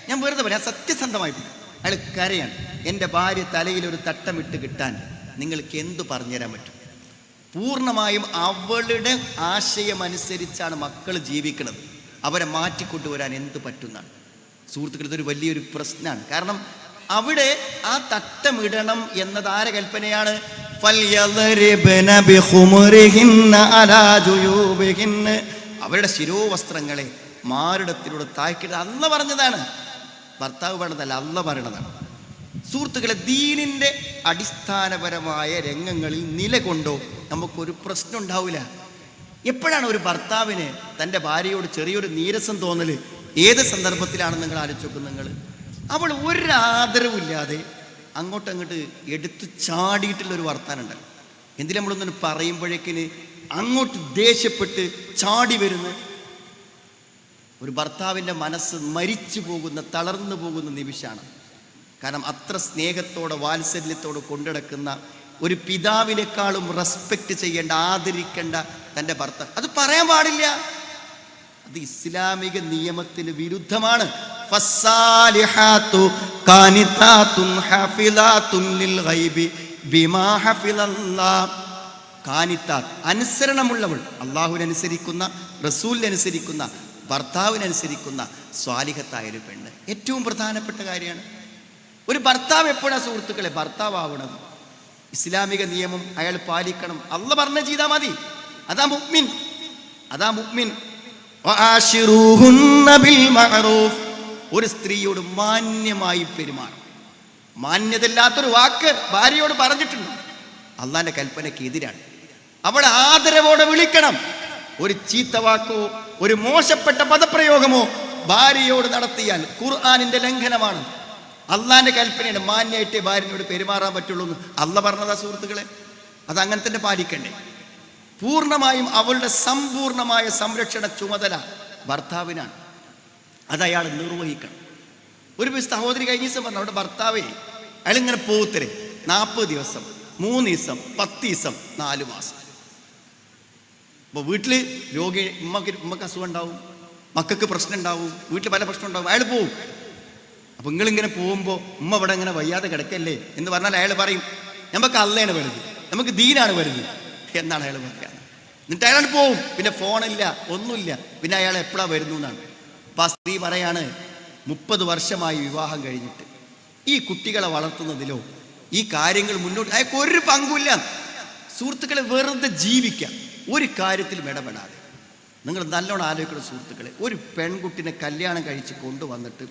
ഞാൻ വെറുതെ പറയാം, സത്യസന്ധമായിട്ട് അയാൾ കരയാണ്. എൻ്റെ ഭാര്യ തലയിൽ ഒരു തട്ടമിട്ട് കിട്ടാൻ നിങ്ങൾക്ക് എന്തു പറഞ്ഞുതരാൻ പറ്റും? പൂർണ്ണമായും അവളുടെ ആശയമനുസരിച്ചാണ് മക്കൾ ജീവിക്കുന്നത്, അവരെ മാറ്റിക്കൊണ്ടുവരാൻ എന്ത് പറ്റുന്നതാണ്? സുഹൃത്തുക്കൾ, ഇതൊരു വലിയൊരു പ്രശ്നമാണ്. കാരണം അവിടെ ആ തട്ടമിടണം എന്നത് ആരെ കൽപ്പനയാണ്? അവരുടെ ശിരോവസ്ത്രങ്ങളെ മാറിടത്തിലൂടെ താഴ്ക്കരുത്, അല്ല പറഞ്ഞതാണ്, ഭർത്താവ് പറഞ്ഞതല്ല, അല്ല പറയണതാണ്. സുഹൃത്തുക്കളെ, ദീനിൻ്റെ അടിസ്ഥാനപരമായ രംഗങ്ങളിൽ നിലകൊണ്ടോ നമുക്കൊരു പ്രശ്നം ഉണ്ടാവില്ല. എപ്പോഴാണ് ഒരു ഭർത്താവിന് തൻ്റെ ഭാര്യയോട് ചെറിയൊരു നീരസം തോന്നൽ? ഏത് സന്ദർഭത്തിലാണ് നിങ്ങൾ ആലോചിച്ച് നോക്കുന്നത്? നിങ്ങൾ അവൾ ഒരു ആദരവില്ലാതെ അങ്ങോട്ട് എടുത്ത് ചാടിയിട്ടുള്ളൊരു വർത്താനുണ്ട്. എന്തിനും നമ്മളൊന്നും പറയുമ്പോഴേക്കിന് അങ്ങോട്ട് ദേഷ്യപ്പെട്ട് ചാടി വരുന്ന ഒരു ഭർത്താവിൻ്റെ മനസ്സ് മരിച്ചു പോകുന്ന, തളർന്നു പോകുന്ന നിമിഷമാണ്. കാരണം അത്ര സ്നേഹത്തോടെ വാത്സല്യത്തോടെ കൊണ്ടുനടക്കുന്ന ഒരു പിതാവിനേക്കാളും റെസ്പെക്റ്റ് ചെയ്യേണ്ട, ആദരിക്കേണ്ട തൻ്റെ ഭർത്താവ്, അത് പറയാൻ പാടില്ല. അത് ഇസ്ലാമിക നിയമത്തിന് വിരുദ്ധമാണ്. ഫസ്സാലിഹാതു ഖാനിതാതുൻ ഹാഫിളാതുൻ ലിൽ ഗൈബി ബിമാ ഹഫിളല്ലാഹ്. ഖാനിതാത്ത്, അനുസരണമുള്ളവൾ, അല്ലാഹുവിനനുസരിക്കുന്ന, റസൂലിനനുസരിക്കുന്ന, ഭർത്താവിനനുസരിക്കുന്ന സ്വാലിഹത്തായൊരു പെണ്ണ് ഏറ്റവും പ്രധാനപ്പെട്ട കാര്യമാണ്. ഒരു ഭർത്താവ് എപ്പോഴാണ് സുഹൃത്തുക്കളെ ഭർത്താവാവണത്? ഇസ്ലാമിക നിയമം അയാൾ പാലിക്കണം, അല്ല പറഞ്ഞ ചെയ്താൽ മതി. അതാ മുഅ്മിൻ, അതാ മുഅ്മിൻ. ഒരു സ്ത്രീയോട് മാന്യമായി പെരുമാറും. മാന്യതയില്ലാത്തൊരു വാക്ക് ഭാര്യയോട് പറഞ്ഞിട്ടുണ്ട്, അള്ളാന്റെ കൽപ്പനയ്ക്ക് എതിരാണ്. അവളെ ആദരവോടെ വിളിക്കണം. ഒരു ചീത്ത വാക്കോ ഒരു മോശപ്പെട്ട പദപ്രയോഗമോ ഭാര്യയോട് നടത്തിയാൽ ഖുർആനിന്റെ ലംഘനമാണ്. അള്ളാന്റെ കൽപ്പനയാണ്, മാന്യമായിട്ടേ ഭാര്യനോട് പെരുമാറാൻ പറ്റുള്ളൂ എന്ന് അള്ള പറഞ്ഞതാ സുഹൃത്തുക്കളെ. അതങ്ങനെ തന്നെ പാലിക്കണ്ടേ? പൂർണ്ണമായും അവളുടെ സമ്പൂർണമായ സംരക്ഷണ ചുമതല ഭർത്താവിനാണ്, അത് അയാൾ നിർവഹിക്കണം. ഒരു സഹോദരി കഴിഞ്ഞ ദിവസം പറഞ്ഞു, അവിടെ ഭർത്താവേ അയാളിങ്ങനെ പോകത്തരെ 40 ദിവസം, 3 ദിവസം, 10 ദിവസം, 4 മാസം. അപ്പോൾ വീട്ടിൽ രോഗി, ഉമ്മക്ക് അസുഖം ഉണ്ടാവും, മക്കൾക്ക് പ്രശ്നം ഉണ്ടാവും, വീട്ടിൽ പല പ്രശ്നം ഉണ്ടാവും, അയാൾ പോവും. അപ്പം നിങ്ങളിങ്ങനെ പോകുമ്പോൾ ഉമ്മ ഇവിടെ ഇങ്ങനെ വയ്യാതെ കിടക്കല്ലേ എന്ന് പറഞ്ഞാൽ അയാൾ പറയും, നമുക്ക് അള്ളയാണ് വലുത്, നമുക്ക് ദീനാണ് വലുത് എന്നാണ് അയാൾ പറയുക. എന്നിട്ട് അയാൾ പോവും. പിന്നെ ഫോണില്ല, ഒന്നുമില്ല, പിന്നെ അയാൾ എപ്പോഴാണ് വരുന്നു എന്നാണ്. അപ്പം ആ സ്ത്രീ പറയാണ്, 30 വർഷമായി വിവാഹം കഴിഞ്ഞിട്ട് ഈ കുട്ടികളെ വളർത്തുന്നതിലോ ഈ കാര്യങ്ങൾ മുന്നോട്ട് അയാൾക്ക് ഒരു പങ്കുമില്ല. സുഹൃത്തുക്കളെ, വെറുതെ ജീവിക്കാം, ഒരു കാര്യത്തിലും ഇടപെടാതെ. നിങ്ങൾ നല്ലോണം ആലോചിക്കണം സുഹൃത്തുക്കളെ. ഒരു പെൺകുട്ടിനെ കല്യാണം കഴിച്ച് കൊണ്ടുവന്നിട്ട്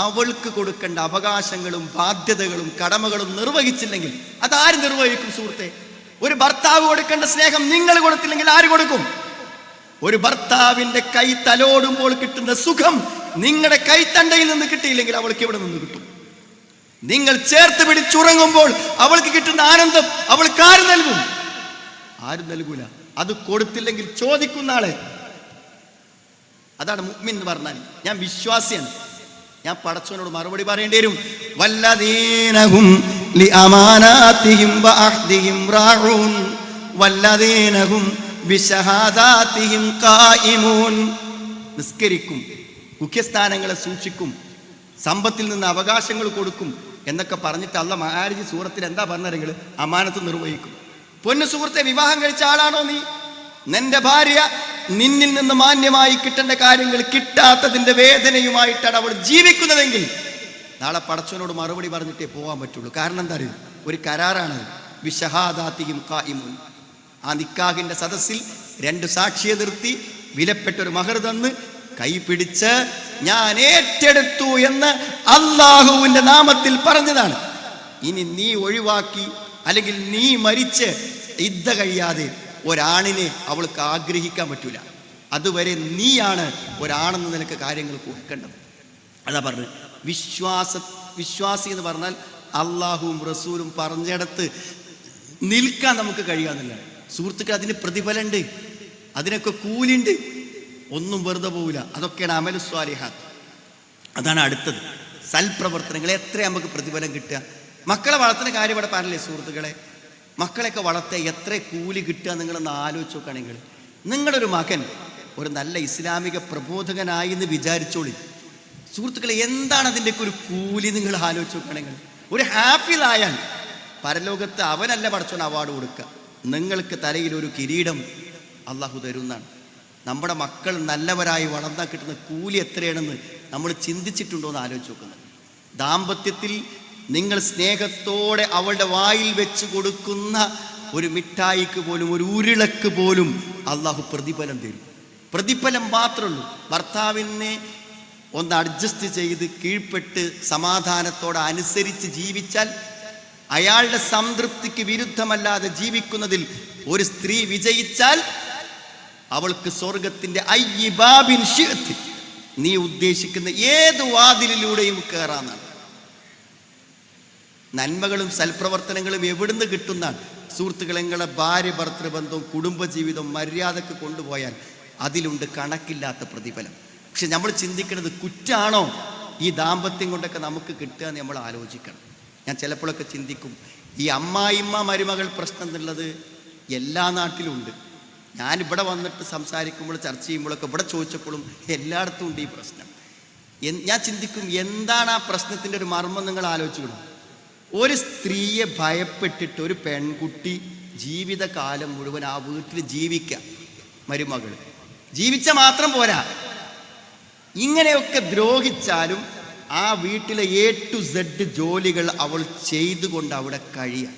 അവൾക്ക് കൊടുക്കേണ്ട അവകാശങ്ങളും ബാധ്യതകളും കടമകളും നിർവഹിച്ചില്ലെങ്കിൽ അതാര് നിർവഹിക്കും സുഹൃത്തെ? ഒരു ഭർത്താവ് കൊടുക്കേണ്ട സ്നേഹം നിങ്ങൾ കൊടുത്തില്ലെങ്കിൽ ആര് കൊടുക്കും? ഒരു ഭർത്താവിന്റെ കൈ തലോടുമ്പോൾ കിട്ടുന്ന സുഖം നിങ്ങളുടെ കൈത്തണ്ടയിൽ നിന്ന് കിട്ടിയില്ലെങ്കിൽ അവൾക്ക് എവിടെ നിന്ന് കിട്ടും? നിങ്ങൾ ചേർത്ത് പിടിച്ചുറങ്ങുമ്പോൾ അവൾക്ക് കിട്ടുന്ന ആനന്ദം അവൾക്ക് ആര് നൽകും? ആരും നൽകൂല. അത് കൊടുത്തില്ലെങ്കിൽ ചോദിക്കുന്ന ആളെ. അതാണ് മുഅ്മിൻ എന്ന് പറഞ്ഞാൽ. ഞാൻ വിശ്വാസിയാണ്, ഞാൻ പടച്ചവനോട് മറുപടി പറയേണ്ടി വരും. വല്ലദീനഹും ലിഅമാനാതിഹിം വഅഹ്ദിഹിം റാഊൻ വല്ലദീന ഹും ബിശഹാദാതിഹിം ഖായിമൂൻ. നിസ്കരിക്കും, മുഖ്യസ്ഥാനങ്ങളെ സൂക്ഷിക്കും, സമ്പത്തിൽ നിന്ന് അവകാശങ്ങൾ കൊടുക്കും എന്നൊക്കെ പറഞ്ഞിട്ട് അല്ലാഹ് മആരിജ് സൂറത്തിൽ എന്താ പറഞ്ഞത്? അമാനത്ത് നിർവഹിക്കും. പൊന്നു സുഹൃത്തെ, വിവാഹം കഴിച്ച ആളാണോ നീ? നിന്റെ ഭാര്യ നിന്നിൽ നിന്ന് മാന്യമായി കിട്ടേണ്ട കാര്യങ്ങൾ കിട്ടാത്തതിന്റെ വേദനയുമായിട്ടാണ് അവൾ ജീവിക്കുന്നതെങ്കിൽ നാളെ പടച്ചവനോട് മറുപടി പറഞ്ഞിട്ടേ പോകാൻ പറ്റുള്ളൂ. കാരണം എന്താ അറിയും? ഒരു കരാറാണ്. ബിശഹാദാതിഹിം ഖായിമൂൻ. ആ നിക്കാഹിന്റെ സദസ്സിൽ 2 സാക്ഷിയെ നിർത്തി വിലപ്പെട്ടൊരു മഹർ തന്ന് കൈപിടിച്ച് ഞാൻ ഏറ്റെടുത്തു എന്ന് അല്ലാഹുവിന്റെ നാമത്തിൽ പറഞ്ഞതാണ്. ഇനി നീ ഒഴിവാക്കി അല്ലെങ്കിൽ നീ മരിച്ച് ഇദ്ദ കഴിയാതെ ഒരാണിനെ അവൾക്ക് ആഗ്രഹിക്കാൻ പറ്റൂല. അതുവരെ നീയാണ് ഒരാണെന്ന് നിനക്ക് കാര്യങ്ങൾ കൊടുക്കേണ്ടത്. അതാ പറഞ്ഞത്. വിശ്വാസി എന്ന് പറഞ്ഞാൽ അള്ളാഹുവും റസൂലും പറഞ്ഞിടത്ത് നിൽക്കാൻ നമുക്ക് കഴിയാന്നില്ല. സുഹൃത്തുക്കൾ, അതിന് പ്രതിഫലമുണ്ട്, അതിനൊക്കെ കൂലിണ്ട്, ഒന്നും വെറുതെ പോവില്ല. അതൊക്കെയാണ് അമലു സ്വാലിഹാത്ത്. അതാണ് അടുത്തത്. സൽപ്രവർത്തനങ്ങൾ എത്ര നമുക്ക് പ്രതിഫലം കിട്ടുക. മക്കളെ വളർത്തുന്ന കാര്യം ഇവിടെ പറഞ്ഞില്ലേ സുഹൃത്തുക്കളെ? മക്കളെയൊക്കെ വളർത്തുക എത്ര കൂലി കിട്ടുക നിങ്ങളൊന്ന് ആലോചിച്ച് നോക്കുകയാണെങ്കിൽ. നിങ്ങളൊരു മകൻ ഒരു നല്ല ഇസ്ലാമിക പ്രബോധകനായി എന്ന് വിചാരിച്ചോളി സുഹൃത്തുക്കളെ. എന്താണ് അതിൻ്റെയൊക്കെ ഒരു കൂലി നിങ്ങൾ ആലോചിച്ച് നോക്കുകയാണെങ്കിൽ? ഒരു ഹാഫിളായാൽ പരലോകത്ത് അവനല്ല പടച്ചോൻ അവാർഡ് കൊടുക്കുക, നിങ്ങൾക്ക് തലയിൽ ഒരു കിരീടം അള്ളാഹു തരുന്നതാണ്. നമ്മുടെ മക്കൾ നല്ലവരായി വളർന്നാൽ കിട്ടുന്ന കൂലി എത്രയാണെന്ന് നമ്മൾ ചിന്തിച്ചിട്ടുണ്ടോ എന്ന് ആലോചിച്ച് നോക്കുന്നത്. ദാമ്പത്യത്തിൽ നിങ്ങൾ സ്നേഹത്തോടെ അവളുടെ വായിൽ വെച്ച് കൊടുക്കുന്ന ഒരു മിഠായിക്ക് പോലും, ഒരു ഉരുളക്ക് പോലും അള്ളാഹു പ്രതിഫലം തരും. പ്രതിഫലം മാത്രമുള്ളൂ. ഭർത്താവിനെ ഒന്ന് അഡ്ജസ്റ്റ് ചെയ്ത് കീഴ്പ്പെട്ട് സമാധാനത്തോടെ അനുസരിച്ച് ജീവിച്ചാൽ, അയാളുടെ സംതൃപ്തിക്ക് വിരുദ്ധമല്ലാതെ ജീവിക്കുന്നതിൽ ഒരു സ്ത്രീ വിജയിച്ചാൽ അവൾക്ക് സ്വർഗത്തിന്റെ അയ്യിബാബിൻ ശിഅ്തി, നീ ഉദ്ദേശിക്കുന്ന ഏത് വാതിലിലൂടെയും കയറാന്നാണ്. നന്മകളും സൽപ്രവർത്തനങ്ങളും എവിടുന്ന് കിട്ടുന്നതാണ് സുഹൃത്തുക്കളെ? നിങ്ങളെ ഭാര്യ ഭർത്തൃബന്ധവും കുടുംബജീവിതവും മര്യാദക്ക് കൊണ്ടുപോയാൽ അതിലുണ്ട് കണക്കില്ലാത്ത പ്രതിഫലം. പക്ഷെ നമ്മൾ ചിന്തിക്കുന്നത് കുറ്റാണോ ഈ ദാമ്പത്യം കൊണ്ടൊക്കെ നമുക്ക് കിട്ടുക എന്ന് നമ്മൾ ആലോചിക്കണം. ഞാൻ ചിലപ്പോഴൊക്കെ ചിന്തിക്കും, ഈ അമ്മായിമ്മ മരുമകൾ പ്രശ്നം എന്നുള്ളത് എല്ലാ നാട്ടിലും ഉണ്ട്. ഞാനിവിടെ വന്നിട്ട് സംസാരിക്കുമ്പോൾ ചർച്ച ചെയ്യുമ്പോഴൊക്കെ ഇവിടെ ചോദിച്ചപ്പോഴും എല്ലായിടത്തും ഉണ്ട് ഈ പ്രശ്നം. ഞാൻ ചിന്തിക്കും, എന്താണ് ആ പ്രശ്നത്തിൻ്റെ ഒരു മർമ്മം നിങ്ങൾ ആലോചിക്കണം. ഒരു സ്ത്രീയെ ഭയപ്പെട്ടിട്ട് ഒരു പെൺകുട്ടി ജീവിതകാലം മുഴുവൻ ആ വീട്ടിൽ ജീവിക്കുക, മരുമകൾ ജീവിച്ച മാത്രം പോരാ, ഇങ്ങനെയൊക്കെ ദ്രോഹിച്ചാലും ആ വീട്ടിലെ A to Z ജോലികൾ അവൾ ചെയ്തുകൊണ്ട് അവിടെ കഴിയുക.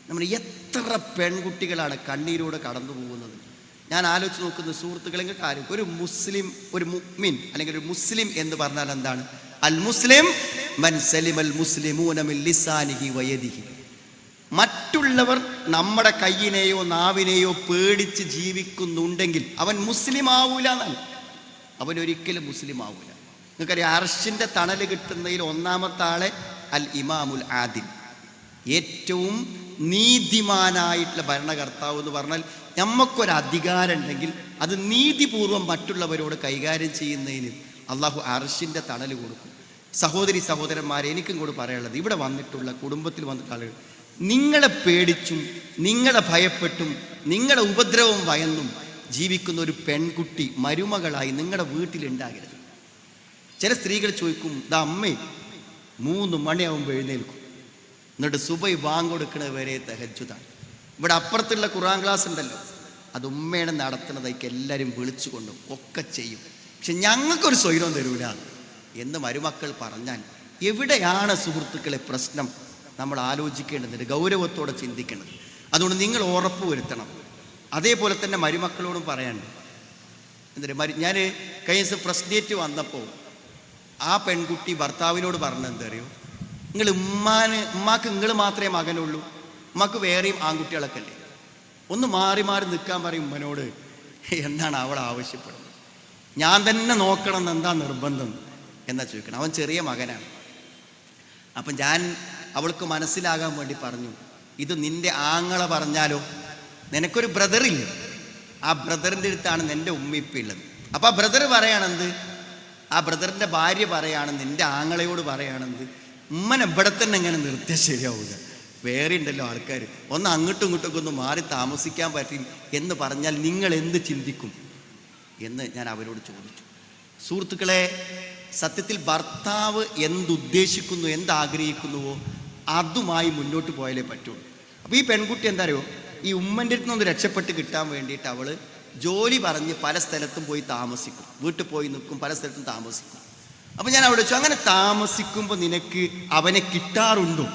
നമ്മൾ എത്ര പെൺകുട്ടികളാണ് കണ്ണീരോടെ കടന്നു പോകുന്നത്. ഞാൻ ആലോചിച്ച് നോക്കുന്ന സുഹൃത്തുക്കളെ കാര്യം, ഒരു മുസ്ലിം, ഒരു മുഅ്മിൻ അല്ലെങ്കിൽ ഒരു മുസ്ലിം എന്ന് പറഞ്ഞാൽ എന്താണ്? അൽ മുസ്ലിം മൻ സലിമൽ മുസ്ലിമൂന മിൻ ലിസാനിഹി വയദിഹി. മറ്റുള്ളവർ നമ്മുടെ കയ്യിനെയോ നാവിനെയോ പേടിച്ച് ജീവിക്കുന്നുണ്ടെങ്കിൽ അവൻ മുസ്ലിം ആവൂല എന്നാണ്. അവൻ ഒരിക്കലും മുസ്ലിം ആവൂല. നിങ്ങൾക്കറിയാം, അർശിൻ്റെ തണൽ കിട്ടുന്നതിൽ ഒന്നാമത്തെ ആളെ അൽ ഇമാമുൽ ആദിൽ, ഏറ്റവും നീതിമാനായിട്ടുള്ള ഭരണകർത്താവ് എന്ന് പറഞ്ഞാൽ നമുക്കൊരു അധികാരം ഉണ്ടെങ്കിൽ അത് നീതിപൂർവം മറ്റുള്ളവരോട് കൈകാര്യം ചെയ്യുന്നതിന് അള്ളാഹു അർശിൻ്റെ തണൽ കൊടുക്കും. സഹോദരി സഹോദരന്മാരെ, എനിക്കും കൂടി പറയാനുള്ളത്, ഇവിടെ വന്നിട്ടുള്ള കുടുംബത്തിൽ വന്നിട്ടുള്ള ആളുകൾ, നിങ്ങളെ പേടിച്ചും നിങ്ങളെ ഭയപ്പെട്ടും നിങ്ങളുടെ ഉപദ്രവം ഭയന്നും ജീവിക്കുന്ന ഒരു പെൺകുട്ടി മരുമകളായി നിങ്ങളുടെ വീട്ടിലുണ്ടാകരുത്. ചില സ്ത്രീകൾ ചോദിക്കും, ദാ അമ്മേ 3 മണിയാവുമ്പോൾ എഴുന്നേൽക്കും, എന്നിട്ട് സുബൈ വാങ്ങൊടുക്കുന്നത് വരെ തഹജ്ജുദാണ്. ഇവിടെ അപ്പുറത്തുള്ള ഖുർആൻ ക്ലാസ് ഉണ്ടല്ലോ, അത് ഉമ്മയാണ് നടത്തുന്നതായിക്ക് എല്ലാവരും വിളിച്ചു കൊണ്ടും ഒക്കെ ചെയ്യും. പക്ഷെ ഞങ്ങൾക്കൊരു സ്വൈരം തരൂല എന്ന് മരുമക്കൾ പറഞ്ഞാൽ എവിടെയാണ് സുഹൃത്തുക്കളെ പ്രശ്നം? നമ്മൾ ആലോചിക്കേണ്ടതുണ്ട്, ഗൗരവത്തോടെ ചിന്തിക്കേണ്ടത്. അതുകൊണ്ട് നിങ്ങൾ ഉറപ്പ് വരുത്തണം. അതേപോലെ തന്നെ മരുമക്കളോടും പറയാനുണ്ട്. എന്നിട്ട് ഞാൻ കഴിഞ്ഞ ദിവസം പ്രശ്നേറ്റ് വന്നപ്പോൾ ആ പെൺകുട്ടി ഭർത്താവിനോട് പറഞ്ഞത് എന്താ അറിയോ? ഉമ്മാക്ക് നിങ്ങൾ മാത്രമേ മകനുള്ളൂ, ഉമ്മാക്ക് വേറെയും ആൺകുട്ടികളൊക്കെ അല്ലേ, ഒന്ന് മാറി മാറി നിൽക്കാൻ പറയും ഉമ്മനോട് എന്നാണ് അവൾ ആവശ്യപ്പെടുന്നത്. ഞാൻ തന്നെ നോക്കണം എന്ന് എന്താ നിർബന്ധം എന്നാ ചോദിക്കണം. അവൻ ചെറിയ മകനാണ്. അപ്പം ഞാൻ അവൾക്ക് മനസ്സിലാകാൻ വേണ്ടി പറഞ്ഞു, ഇത് നിന്റെ ആങ്ങള പറഞ്ഞാലോ? നിനക്കൊരു ബ്രദറില്ലേ, ആ ബ്രദറിൻ്റെ അടുത്താണ് നിൻ്റെ ഉമ്മയിപ്പം ഉള്ളത്. അപ്പം ആ ബ്രദർ പറയാണെന്ത്, ആ ബ്രദറിൻ്റെ ഭാര്യ പറയാണെന്ന്, നിൻ്റെ ആങ്ങളയോട് പറയാണെന്ത്, ഉമ്മനെ ഇവിടെ തന്നെ എങ്ങനെ നിർത്തിയാൽ ശരിയാവുക? വേറെ ഉണ്ടല്ലോ ആൾക്കാർ, ഒന്ന് അങ്ങോട്ടും ഇങ്ങോട്ടൊക്കെ ഒന്ന് മാറി താമസിക്കാൻ പറ്റും എന്ന് പറഞ്ഞാൽ നിങ്ങൾ എന്ത് ചിന്തിക്കും എന്ന് ഞാൻ അവരോട് ചോദിച്ചു. സുഹൃത്തുക്കളെ, സത്യത്തിൽ ഭർത്താവ് എന്തുദ്ദേശിക്കുന്നു, എന്താഗ്രഹിക്കുന്നുവോ അതുമായി മുന്നോട്ട് പോയാലേ പറ്റുള്ളൂ. അപ്പോൾ ഈ പെൺകുട്ടി എന്താ അറിയോ, ഈ ഉമ്മൻ്റെ അടുത്ത് നിന്ന് രക്ഷപ്പെട്ട് കിട്ടാൻ വേണ്ടിയിട്ട് അവൾ ജോലി പറഞ്ഞ് പല സ്ഥലത്തും പോയി താമസിക്കും, വീട്ടിൽ പോയി നിൽക്കും, പല സ്ഥലത്തും താമസിക്കും. അപ്പം ഞാൻ അവിടെ വെച്ചു, അങ്ങനെ താമസിക്കുമ്പോൾ നിനക്ക് അവനെ കിട്ടാറുണ്ടോ?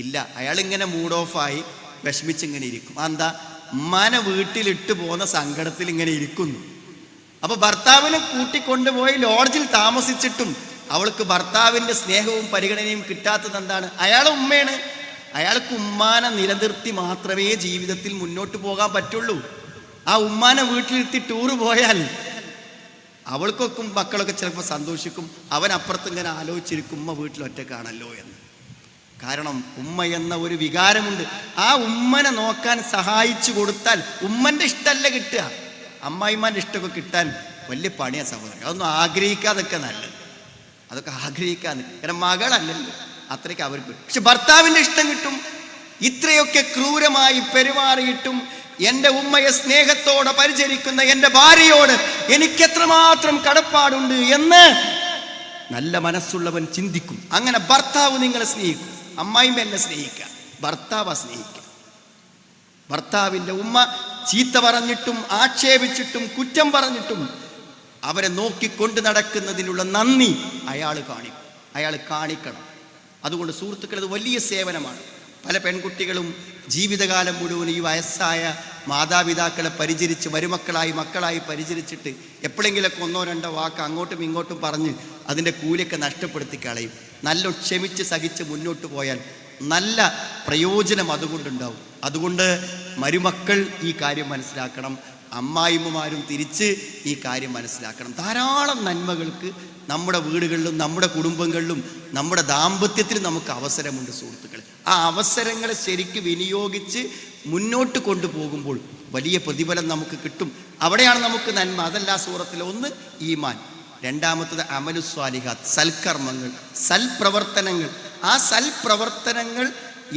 ഇല്ല. അയാളിങ്ങനെ മൂഡ് ഓഫായി വിഷമിച്ചിങ്ങനെ ഇരിക്കും. എന്താ? ഉമ്മാനെ വീട്ടിലിട്ട് പോകുന്ന സങ്കടത്തിൽ ഇങ്ങനെ ഇരിക്കുന്നു. അപ്പൊ ഭർത്താവിനെ കൂട്ടിക്കൊണ്ടുപോയി ലോഡ്ജിൽ താമസിച്ചിട്ടും അവൾക്ക് ഭർത്താവിൻ്റെ സ്നേഹവും പരിഗണനയും കിട്ടാത്തത് എന്താണ്? അയാളെ ഉമ്മയാണ്. അയാൾക്ക് ഉമ്മാനെ നിലനിർത്തി മാത്രമേ ജീവിതത്തിൽ മുന്നോട്ട് പോകാൻ പറ്റുള്ളൂ. ആ ഉമ്മാനെ വീട്ടിലിരുത്തി ടൂറ് പോയാൽ അവൾക്കൊക്കെ മക്കളൊക്കെ ചിലപ്പോൾ സന്തോഷിക്കും. അവൻ അപ്പുറത്ത് ഇങ്ങനെ ആലോചിച്ചിരിക്കും, ഉമ്മ വീട്ടിൽ ഒറ്റക്കാണല്ലോ എന്ന്. കാരണം ഉമ്മ എന്ന ഒരു വികാരമുണ്ട്. ആ ഉമ്മനെ നോക്കാൻ സഹായിച്ചു കൊടുത്താൽ ഉമ്മൻ്റെ ഇഷ്ടമല്ല കിട്ടുക, അമ്മായിമാൻ്റെ ഇഷ്ടമൊക്കെ കിട്ടാൻ വലിയ പണിയാണ് സഹോദരൻ. അതൊന്നും ആഗ്രഹിക്കാതൊക്കെ നല്ലത്, അതൊക്കെ ആഗ്രഹിക്കാന്ന്. കാരണം മകളല്ലല്ലോ, അത്രയ്ക്ക് അവർക്ക്. പക്ഷെ ഭർത്താവിൻ്റെ ഇഷ്ടം കിട്ടും. ഇത്രയൊക്കെ ക്രൂരമായി പെരുമാറിയിട്ടും എൻ്റെ ഉമ്മയെ സ്നേഹത്തോടെ പരിചരിക്കുന്ന എൻ്റെ ഭാര്യയോട് എനിക്കെത്രമാത്രം കടപ്പാടുണ്ട് എന്ന് നല്ല മനസ്സുള്ളവൻ ചിന്തിക്കും. അങ്ങനെ ഭർത്താവ് നിങ്ങളെ സ്നേഹിക്കും. അമ്മായിമ്മ എന്നെ സ്നേഹിക്കുക, ഭർത്താവ് സ്നേഹിക്കുക. ഭർത്താവിൻ്റെ ഉമ്മ ചീത്ത പറഞ്ഞിട്ടും ആക്ഷേപിച്ചിട്ടും കുറ്റം പറഞ്ഞിട്ടും അവരെ നോക്കിക്കൊണ്ട് നടക്കുന്നതിനുള്ള നന്ദി അയാൾ കാണിക്കണം. അതുകൊണ്ട് സുഹൃത്തുക്കൾ, അത് വലിയ സേവനമാണ്. പല പെൺകുട്ടികളും ജീവിതകാലം മുഴുവൻ ഈ വയസ്സായ മാതാപിതാക്കളെ പരിചരിച്ച് മക്കളായി പരിചരിച്ചിട്ട് എപ്പോഴെങ്കിലൊക്കെ ഒന്നോ രണ്ടോ വാക്ക് അങ്ങോട്ടും ഇങ്ങോട്ടും പറഞ്ഞ് അതിൻ്റെ കൂലിയൊക്കെ നഷ്ടപ്പെടുത്തി കളയും. നല്ല ക്ഷമിച്ച് സഹിച്ച് മുന്നോട്ട് പോയാൽ നല്ല പ്രയോജനം അതുകൊണ്ടുണ്ടാവും. അതുകൊണ്ട് മരുമക്കൾ ഈ കാര്യം മനസ്സിലാക്കണം, അമ്മായിമ്മമാരും തിരിച്ച് ഈ കാര്യം മനസ്സിലാക്കണം. ധാരാളം നന്മകൾക്ക് നമ്മുടെ വീടുകളിലും നമ്മുടെ കുടുംബങ്ങളിലും നമ്മുടെ ദാമ്പത്യത്തിലും നമുക്ക് അവസരമുണ്ട് സുഹൃത്തുക്കളെ. ആ അവസരങ്ങളെ ശരിക്ക് വിനിയോഗിച്ച് മുന്നോട്ട് കൊണ്ടുപോകുമ്പോൾ വലിയ പ്രതിഫലം നമുക്ക് കിട്ടും. അവിടെയാണ് നമുക്ക് നന്മ. അതല്ല സൂറത്തിൽ ഒന്ന് ഈമാൻ, രണ്ടാമത്തത് അമലു സ്വാലിഹാത്ത്, സൽക്കർമ്മങ്ങൾ, സൽപ്രവർത്തനങ്ങൾ. ആ സൽപ്രവർത്തനങ്ങൾ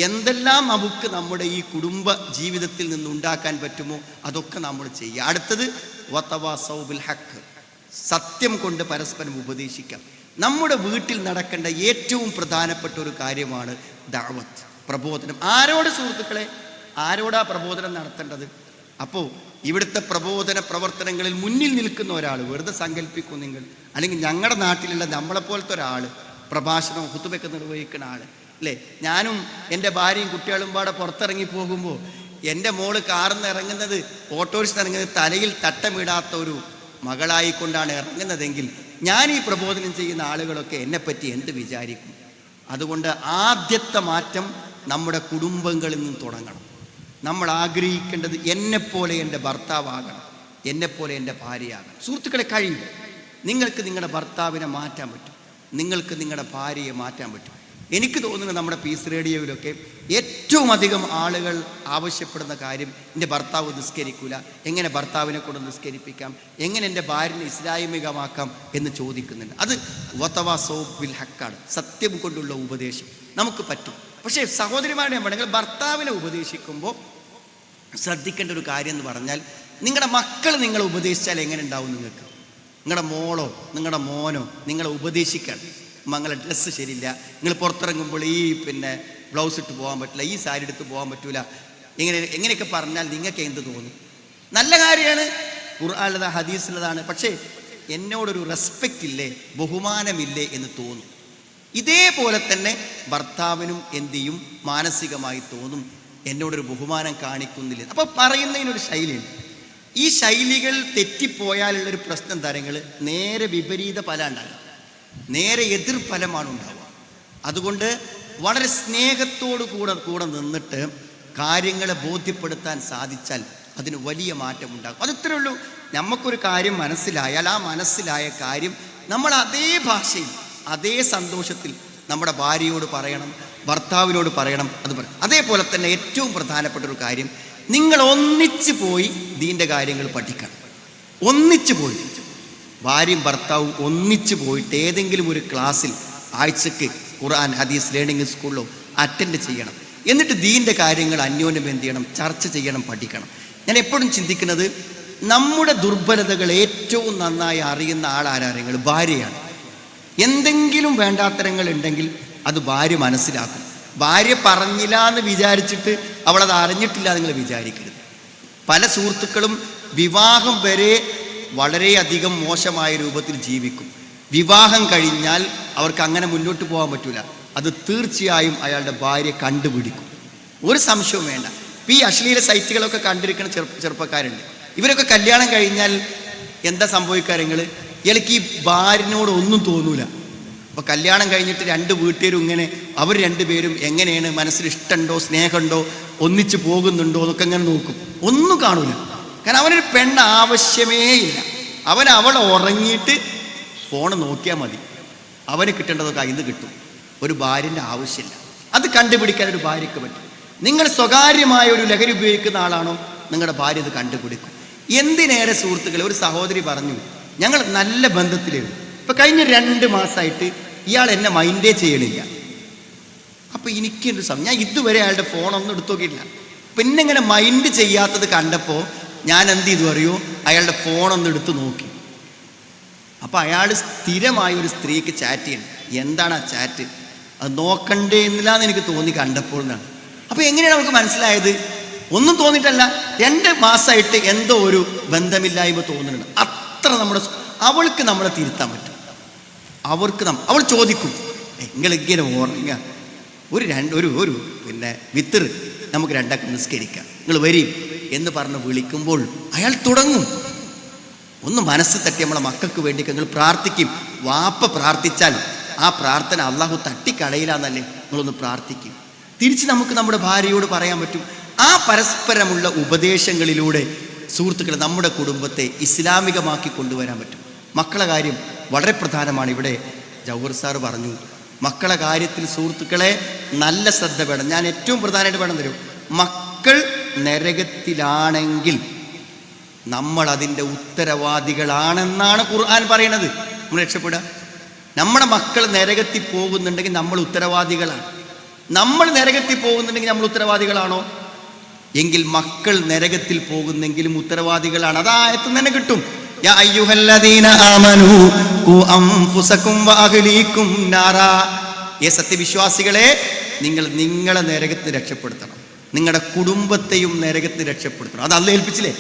എന്തെല്ലാം നമുക്ക് നമ്മുടെ ഈ കുടുംബ ജീവിതത്തിൽ നിന്ന് ഉണ്ടാക്കാൻ പറ്റുമോ അതൊക്കെ നമ്മൾ ചെയ്യുക. അടുത്തത് വതവാസൗ ബിൽ ഹഖ്, സത്യം കൊണ്ട് പരസ്പരം ഉപദേശിക്കാം. നമ്മുടെ വീട്ടിൽ നടക്കേണ്ട ഏറ്റവും പ്രധാനപ്പെട്ട ഒരു കാര്യമാണ് ദഅവത്ത്, പ്രബോധനം. ആരോട് സുഹൃത്തുക്കളെ? ആരോടാ പ്രബോധനം നടത്തേണ്ടത്? അപ്പോൾ ഇവിടുത്തെ പ്രബോധന പ്രവർത്തനങ്ങളിൽ മുന്നിൽ നിൽക്കുന്ന ഒരാൾ, വെറുതെ സങ്കല്പിക്കും നിങ്ങൾ, അല്ലെങ്കിൽ ഞങ്ങളുടെ നാട്ടിലുള്ള നമ്മളെപ്പോലത്തെ ഒരാൾ പ്രഭാഷണവും ഹുതുബയൊക്കെ നിർവഹിക്കുന്ന ആൾ അല്ലേ. ഞാനും എൻ്റെ ഭാര്യയും കുട്ടികളും പാടെ പുറത്തിറങ്ങി പോകുമ്പോൾ എൻ്റെ മോള് കാറിന്ന് ഇറങ്ങുന്നത്, ഓട്ടോറിക്ഷ ഇറങ്ങുന്നത് തലയിൽ തട്ടമിടാത്ത ഒരു മകളായിക്കൊണ്ടാണ് ഇറങ്ങുന്നതെങ്കിൽ ഞാൻ ഈ പ്രബോധനം ചെയ്യുന്ന ആളുകളൊക്കെ എന്നെപ്പറ്റി എന്ത് വിചാരിക്കും? അതുകൊണ്ട് ആദ്യത്തെ മാറ്റം നമ്മുടെ കുടുംബങ്ങളിൽ നിന്ന് തുടങ്ങണം. നമ്മൾ ആഗ്രഹിക്കേണ്ടത് എന്നെപ്പോലെ എൻ്റെ ഭർത്താവാകണം, എന്നെപ്പോലെ എൻ്റെ ഭാര്യയാകണം. സുഹൃത്തുക്കളെ, കഴിയും. നിങ്ങൾക്ക് നിങ്ങളുടെ ഭർത്താവിനെ മാറ്റാൻ പറ്റും, നിങ്ങൾക്ക് നിങ്ങളുടെ ഭാര്യയെ മാറ്റാൻ പറ്റും. എനിക്ക് തോന്നുന്നത് നമ്മുടെ പീസ് റേഡിയോയിലൊക്കെ ഏറ്റവും അധികം ആളുകൾ ആവശ്യപ്പെടുന്ന കാര്യം, എൻ്റെ ഭർത്താവ് നിസ്കരിക്കൂല, എങ്ങനെ ഭർത്താവിനെ കൊണ്ട് നിസ്കരിപ്പിക്കാം, എങ്ങനെ എൻ്റെ ഭാര്യനെ ഇസ്ലാമികമാക്കാം എന്ന് ചോദിക്കുന്നുണ്ട്. അത് വതവാസൗ ബിൽ ഹഖാണ്, സത്യം കൊണ്ടുള്ള ഉപദേശം നമുക്ക് പറ്റും. പക്ഷേ സഹോദരിമാരെ വേണമെങ്കിൽ ഭർത്താവിനെ ഉപദേശിക്കുമ്പോൾ ശ്രദ്ധിക്കേണ്ട ഒരു കാര്യം എന്ന് പറഞ്ഞാൽ, നിങ്ങളുടെ മക്കൾ നിങ്ങളെ ഉപദേശിച്ചാൽ എങ്ങനെ ഉണ്ടാവും? നിങ്ങൾക്ക് നിങ്ങളുടെ മോളോ നിങ്ങളുടെ മോനോ നിങ്ങളെ ഉപദേശിക്കണം, മങ്ങളെ ഡ്രസ്സ് ശരിയില്ല, നിങ്ങൾ പുറത്തിറങ്ങുമ്പോൾ ഈ ബ്ലൗസ് ഇട്ട് പോകാൻ പറ്റില്ല, ഈ സാരി എടുത്ത് പോകാൻ പറ്റില്ല, എങ്ങനെയൊക്കെ പറഞ്ഞാൽ നിങ്ങൾക്ക് എന്ത് തോന്നും? നല്ല കാര്യമാണ്, ഖുർആനിലതാ ഹദീസിലതാണ്. പക്ഷേ എന്നോടൊരു റെസ്പെക്റ്റ് ഇല്ലേ, ബഹുമാനമില്ലേ എന്ന് തോന്നും. ഇതേപോലെ തന്നെ ഭർത്താവിനും എന്ത് ചെയ്യും? മാനസികമായി തോന്നും, എന്നോടൊരു ബഹുമാനം കാണിക്കുന്നില്ല. അപ്പോൾ പറയുന്നതിനൊരു ശൈലിയുണ്ട്. ഈ ശൈലികൾ തെറ്റിപ്പോയാലുള്ളൊരു പ്രശ്നം തരങ്ങൾ നേരെ വിപരീത ഫലം ഉണ്ടാകും, നേരെ എതിർഫലമാണ് ഉണ്ടാവുക. അതുകൊണ്ട് വളരെ സ്നേഹത്തോടു കൂടെ നിന്നിട്ട് കാര്യങ്ങളെ ബോധ്യപ്പെടുത്താൻ സാധിച്ചാൽ അതിന് വലിയ മാറ്റം ഉണ്ടാകും. അതിത്രേ ഉള്ളൂ. നമുക്കൊരു കാര്യം മനസ്സിലായാൽ ആ മനസ്സിലായ കാര്യം നമ്മൾ അതേ ഭാഷയിൽ അതേ സന്തോഷത്തിൽ നമ്മുടെ ഭാര്യയോട് പറയണം, ഭർത്താവിനോട് പറയണം. അത് പറയും. അതേപോലെ തന്നെ ഏറ്റവും പ്രധാനപ്പെട്ട ഒരു കാര്യം, നിങ്ങൾ ഒന്നിച്ച് പോയി ദീൻ്റെ കാര്യങ്ങൾ പഠിക്കണം. ഒന്നിച്ച് പോയി ഭാര്യയും ഭർത്താവും ഒന്നിച്ച് പോയിട്ട് ഏതെങ്കിലും ഒരു ക്ലാസ്സിൽ ആഴ്ചക്ക് ഖുർആൻ ഹദീസ് ലേണിംഗ് സ്കൂളിലോ അറ്റൻഡ് ചെയ്യണം. എന്നിട്ട് ദീൻ്റെ കാര്യങ്ങൾ അന്യോന്യം എന്ത് ചെയ്യണം, ചർച്ച ചെയ്യണം, പഠിക്കണം. ഞാൻ എപ്പോഴും ചിന്തിക്കുന്നത്, നമ്മുടെ ദുർബലതകൾ ഏറ്റവും നന്നായി അറിയുന്ന ആളാരാരെങ്കിൽ ഭാര്യയാണ്. എന്തെങ്കിലും വേണ്ടാത്തരങ്ങൾ ഉണ്ടെങ്കിൽ അത് ഭാര്യ മനസ്സിലാക്കും. ഭാര്യ പറഞ്ഞില്ല എന്ന് വിചാരിച്ചിട്ട് അവളത് അറിഞ്ഞിട്ടില്ല നിങ്ങൾ വിചാരിക്കരുത്. പല സുഹൃത്തുക്കളും വിവാഹം വരെ വളരെയധികം മോശമായ രൂപത്തിൽ ജീവിക്കും. വിവാഹം കഴിഞ്ഞാൽ അവർക്ക് അങ്ങനെ മുന്നോട്ട് പോകാൻ പറ്റില്ല. അത് തീർച്ചയായും അയാളുടെ ഭാര്യ കണ്ടുപിടിക്കും, ഒരു സംശയവും വേണ്ട. ഈ അശ്ലീല സൈറ്റുകളൊക്കെ കണ്ടിരിക്കുന്ന ചെറുപ്പക്കാരുണ്ട്. ഇവരൊക്കെ കല്യാണം കഴിഞ്ഞാൽ എന്താ സംഭവിക്കാരെങ്കിൽ ഇയാൾക്ക് ഈ ഭാര്യനോട് ഒന്നും തോന്നൂല. അപ്പോൾ കല്യാണം കഴിഞ്ഞിട്ട് രണ്ട് വീട്ടുകാരും ഇങ്ങനെ അവർ രണ്ടുപേരും എങ്ങനെയാണ്, മനസ്സിൽ ഇഷ്ടമുണ്ടോ സ്നേഹമുണ്ടോ ഒന്നിച്ച് പോകുന്നുണ്ടോ എന്നൊക്കെ ഇങ്ങനെ നോക്കും. ഒന്നും കാണൂല. കാരണം അവനൊരു പെണ്ണ് ആവശ്യമേ ഇല്ല. അവൾ ഉറങ്ങിയിട്ട് ഫോൺ നോക്കിയാൽ മതി, അവന് കിട്ടേണ്ടതൊക്കെ അതിന് കിട്ടും. ഒരു ഭാര്യൻ്റെ ആവശ്യമില്ല. അത് കണ്ടുപിടിക്കാൻ ഒരു ഭാര്യയ്ക്ക് പറ്റും. നിങ്ങൾ സ്വകാര്യമായ ഒരു ലഹരി ഉപയോഗിക്കുന്ന ആളാണോ, നിങ്ങളുടെ ഭാര്യ ഇത് കണ്ടുപിടിക്കും. എന്തിനേറെ സുഹൃത്തുക്കളെ, ഒരു സഹോദരി പറഞ്ഞു, ഞങ്ങൾ നല്ല ബന്ധത്തിലായിരുന്നു. ഇപ്പം കഴിഞ്ഞ 2 മാസമായിട്ട് ഇയാൾ എന്നെ മൈൻഡേ ചെയ്യണില്ല. അപ്പം എനിക്കെന്ത് സമയം, ഞാൻ ഇതുവരെ അയാളുടെ ഫോണൊന്നും എടുത്തു നോക്കിയിട്ടില്ല. പിന്നെ ഇങ്ങനെ മൈൻഡ് ചെയ്യാത്തത് കണ്ടപ്പോൾ ഞാൻ എന്ത് ചെയ്തു അറിയോ, അയാളുടെ ഫോണൊന്ന് എടുത്ത് നോക്കി. അപ്പം അയാൾ സ്ഥിരമായി ഒരു സ്ത്രീക്ക് ചാറ്റ് ചെയ്യണം. എന്താണ് ആ ചാറ്റ്, അത് നോക്കണ്ടേ എന്നില്ലാന്ന് എനിക്ക് തോന്നി കണ്ടപ്പോൾ എന്നാണ്. അപ്പോൾ എങ്ങനെയാണ് നമുക്ക് മനസ്സിലായത്? ഒന്നും തോന്നിയിട്ടല്ല, 2 മാസമായിട്ട് എന്തോ ഒരു ബന്ധമില്ലായ്മ തോന്നുന്നുണ്ട്. അത്ര അവൾക്ക് നമ്മളെ തിരുത്താൻ പറ്റും. അവൾ ചോദിക്കും, നിങ്ങൾ ഇങ്ങനെ ഉറങ്ങുക, ഒരു പിന്നെ വിത്തർ നമുക്ക് 2 നിസ്കരിക്കാം, നിങ്ങൾ വരും എന്ന് പറഞ്ഞ് വിളിക്കുമ്പോൾ അയാൾ തുടങ്ങും. ഒന്ന് മനസ്സ് തട്ടി നമ്മളെ മക്കൾക്ക് വേണ്ടി നിങ്ങൾ പ്രാർത്ഥിക്കും. വാപ്പ പ്രാർത്ഥിച്ചാൽ ആ പ്രാർത്ഥന അള്ളാഹു തട്ടിക്കളയിലാന്നല്ലേ, നിങ്ങളൊന്ന് പ്രാർത്ഥിക്കും. തിരിച്ച് നമുക്ക് നമ്മുടെ ഭാര്യയോട് പറയാൻ പറ്റും. ആ പരസ്പരമുള്ള ഉപദേശങ്ങളിലൂടെ സുഹൃത്തുക്കളെ നമ്മുടെ കുടുംബത്തെ ഇസ്ലാമികമാക്കി കൊണ്ടുവരാൻ പറ്റും. മക്കളെ കാര്യം വളരെ പ്രധാനമാണ്. ഇവിടെ ജൗഹർ സാറ് പറഞ്ഞു, മക്കളെ കാര്യത്തിൽ സുഹൃത്തുക്കളെ നല്ല ശ്രദ്ധ വേണം. ഞാൻ ഏറ്റവും പ്രധാനമായിട്ട് വേണം തരും, മക്കൾ നരകത്തിലാണെങ്കിൽ നമ്മൾ അതിൻ്റെ ഉത്തരവാദികളാണെന്നാണ് ഖുർആൻ പറയണത്. നമ്മൾ രക്ഷപ്പെടുക. നമ്മുടെ മക്കൾ നരകത്തിൽ പോകുന്നുണ്ടെങ്കിൽ നമ്മൾ ഉത്തരവാദികളാണ്. നമ്മൾ നരകത്തിൽ പോകുന്നുണ്ടെങ്കിൽ നമ്മൾ ഉത്തരവാദികളാണോ? എങ്കിൽ മക്കൾ നരകത്തിൽ പോകുന്നെങ്കിലും ഉത്തരവാദികളാണ്. അതായത് തന്നെ കിട്ടും. യാ അയ്യുഹല്ലദീന ആമനൂ ഖു അൻഫുസകും വഅഹ്ലീകും നാറാ. സത്യവിശ്വാസികളെ, നിങ്ങൾ നിങ്ങളെ നരകത്തിൽ രക്ഷപ്പെടുത്തണം, നിങ്ങളുടെ കുടുംബത്തെയും നരകത്തിൽ രക്ഷപ്പെടുത്തണം. അത് അള്ളാഹ് ഏൽപ്പിച്ചില്ലേ?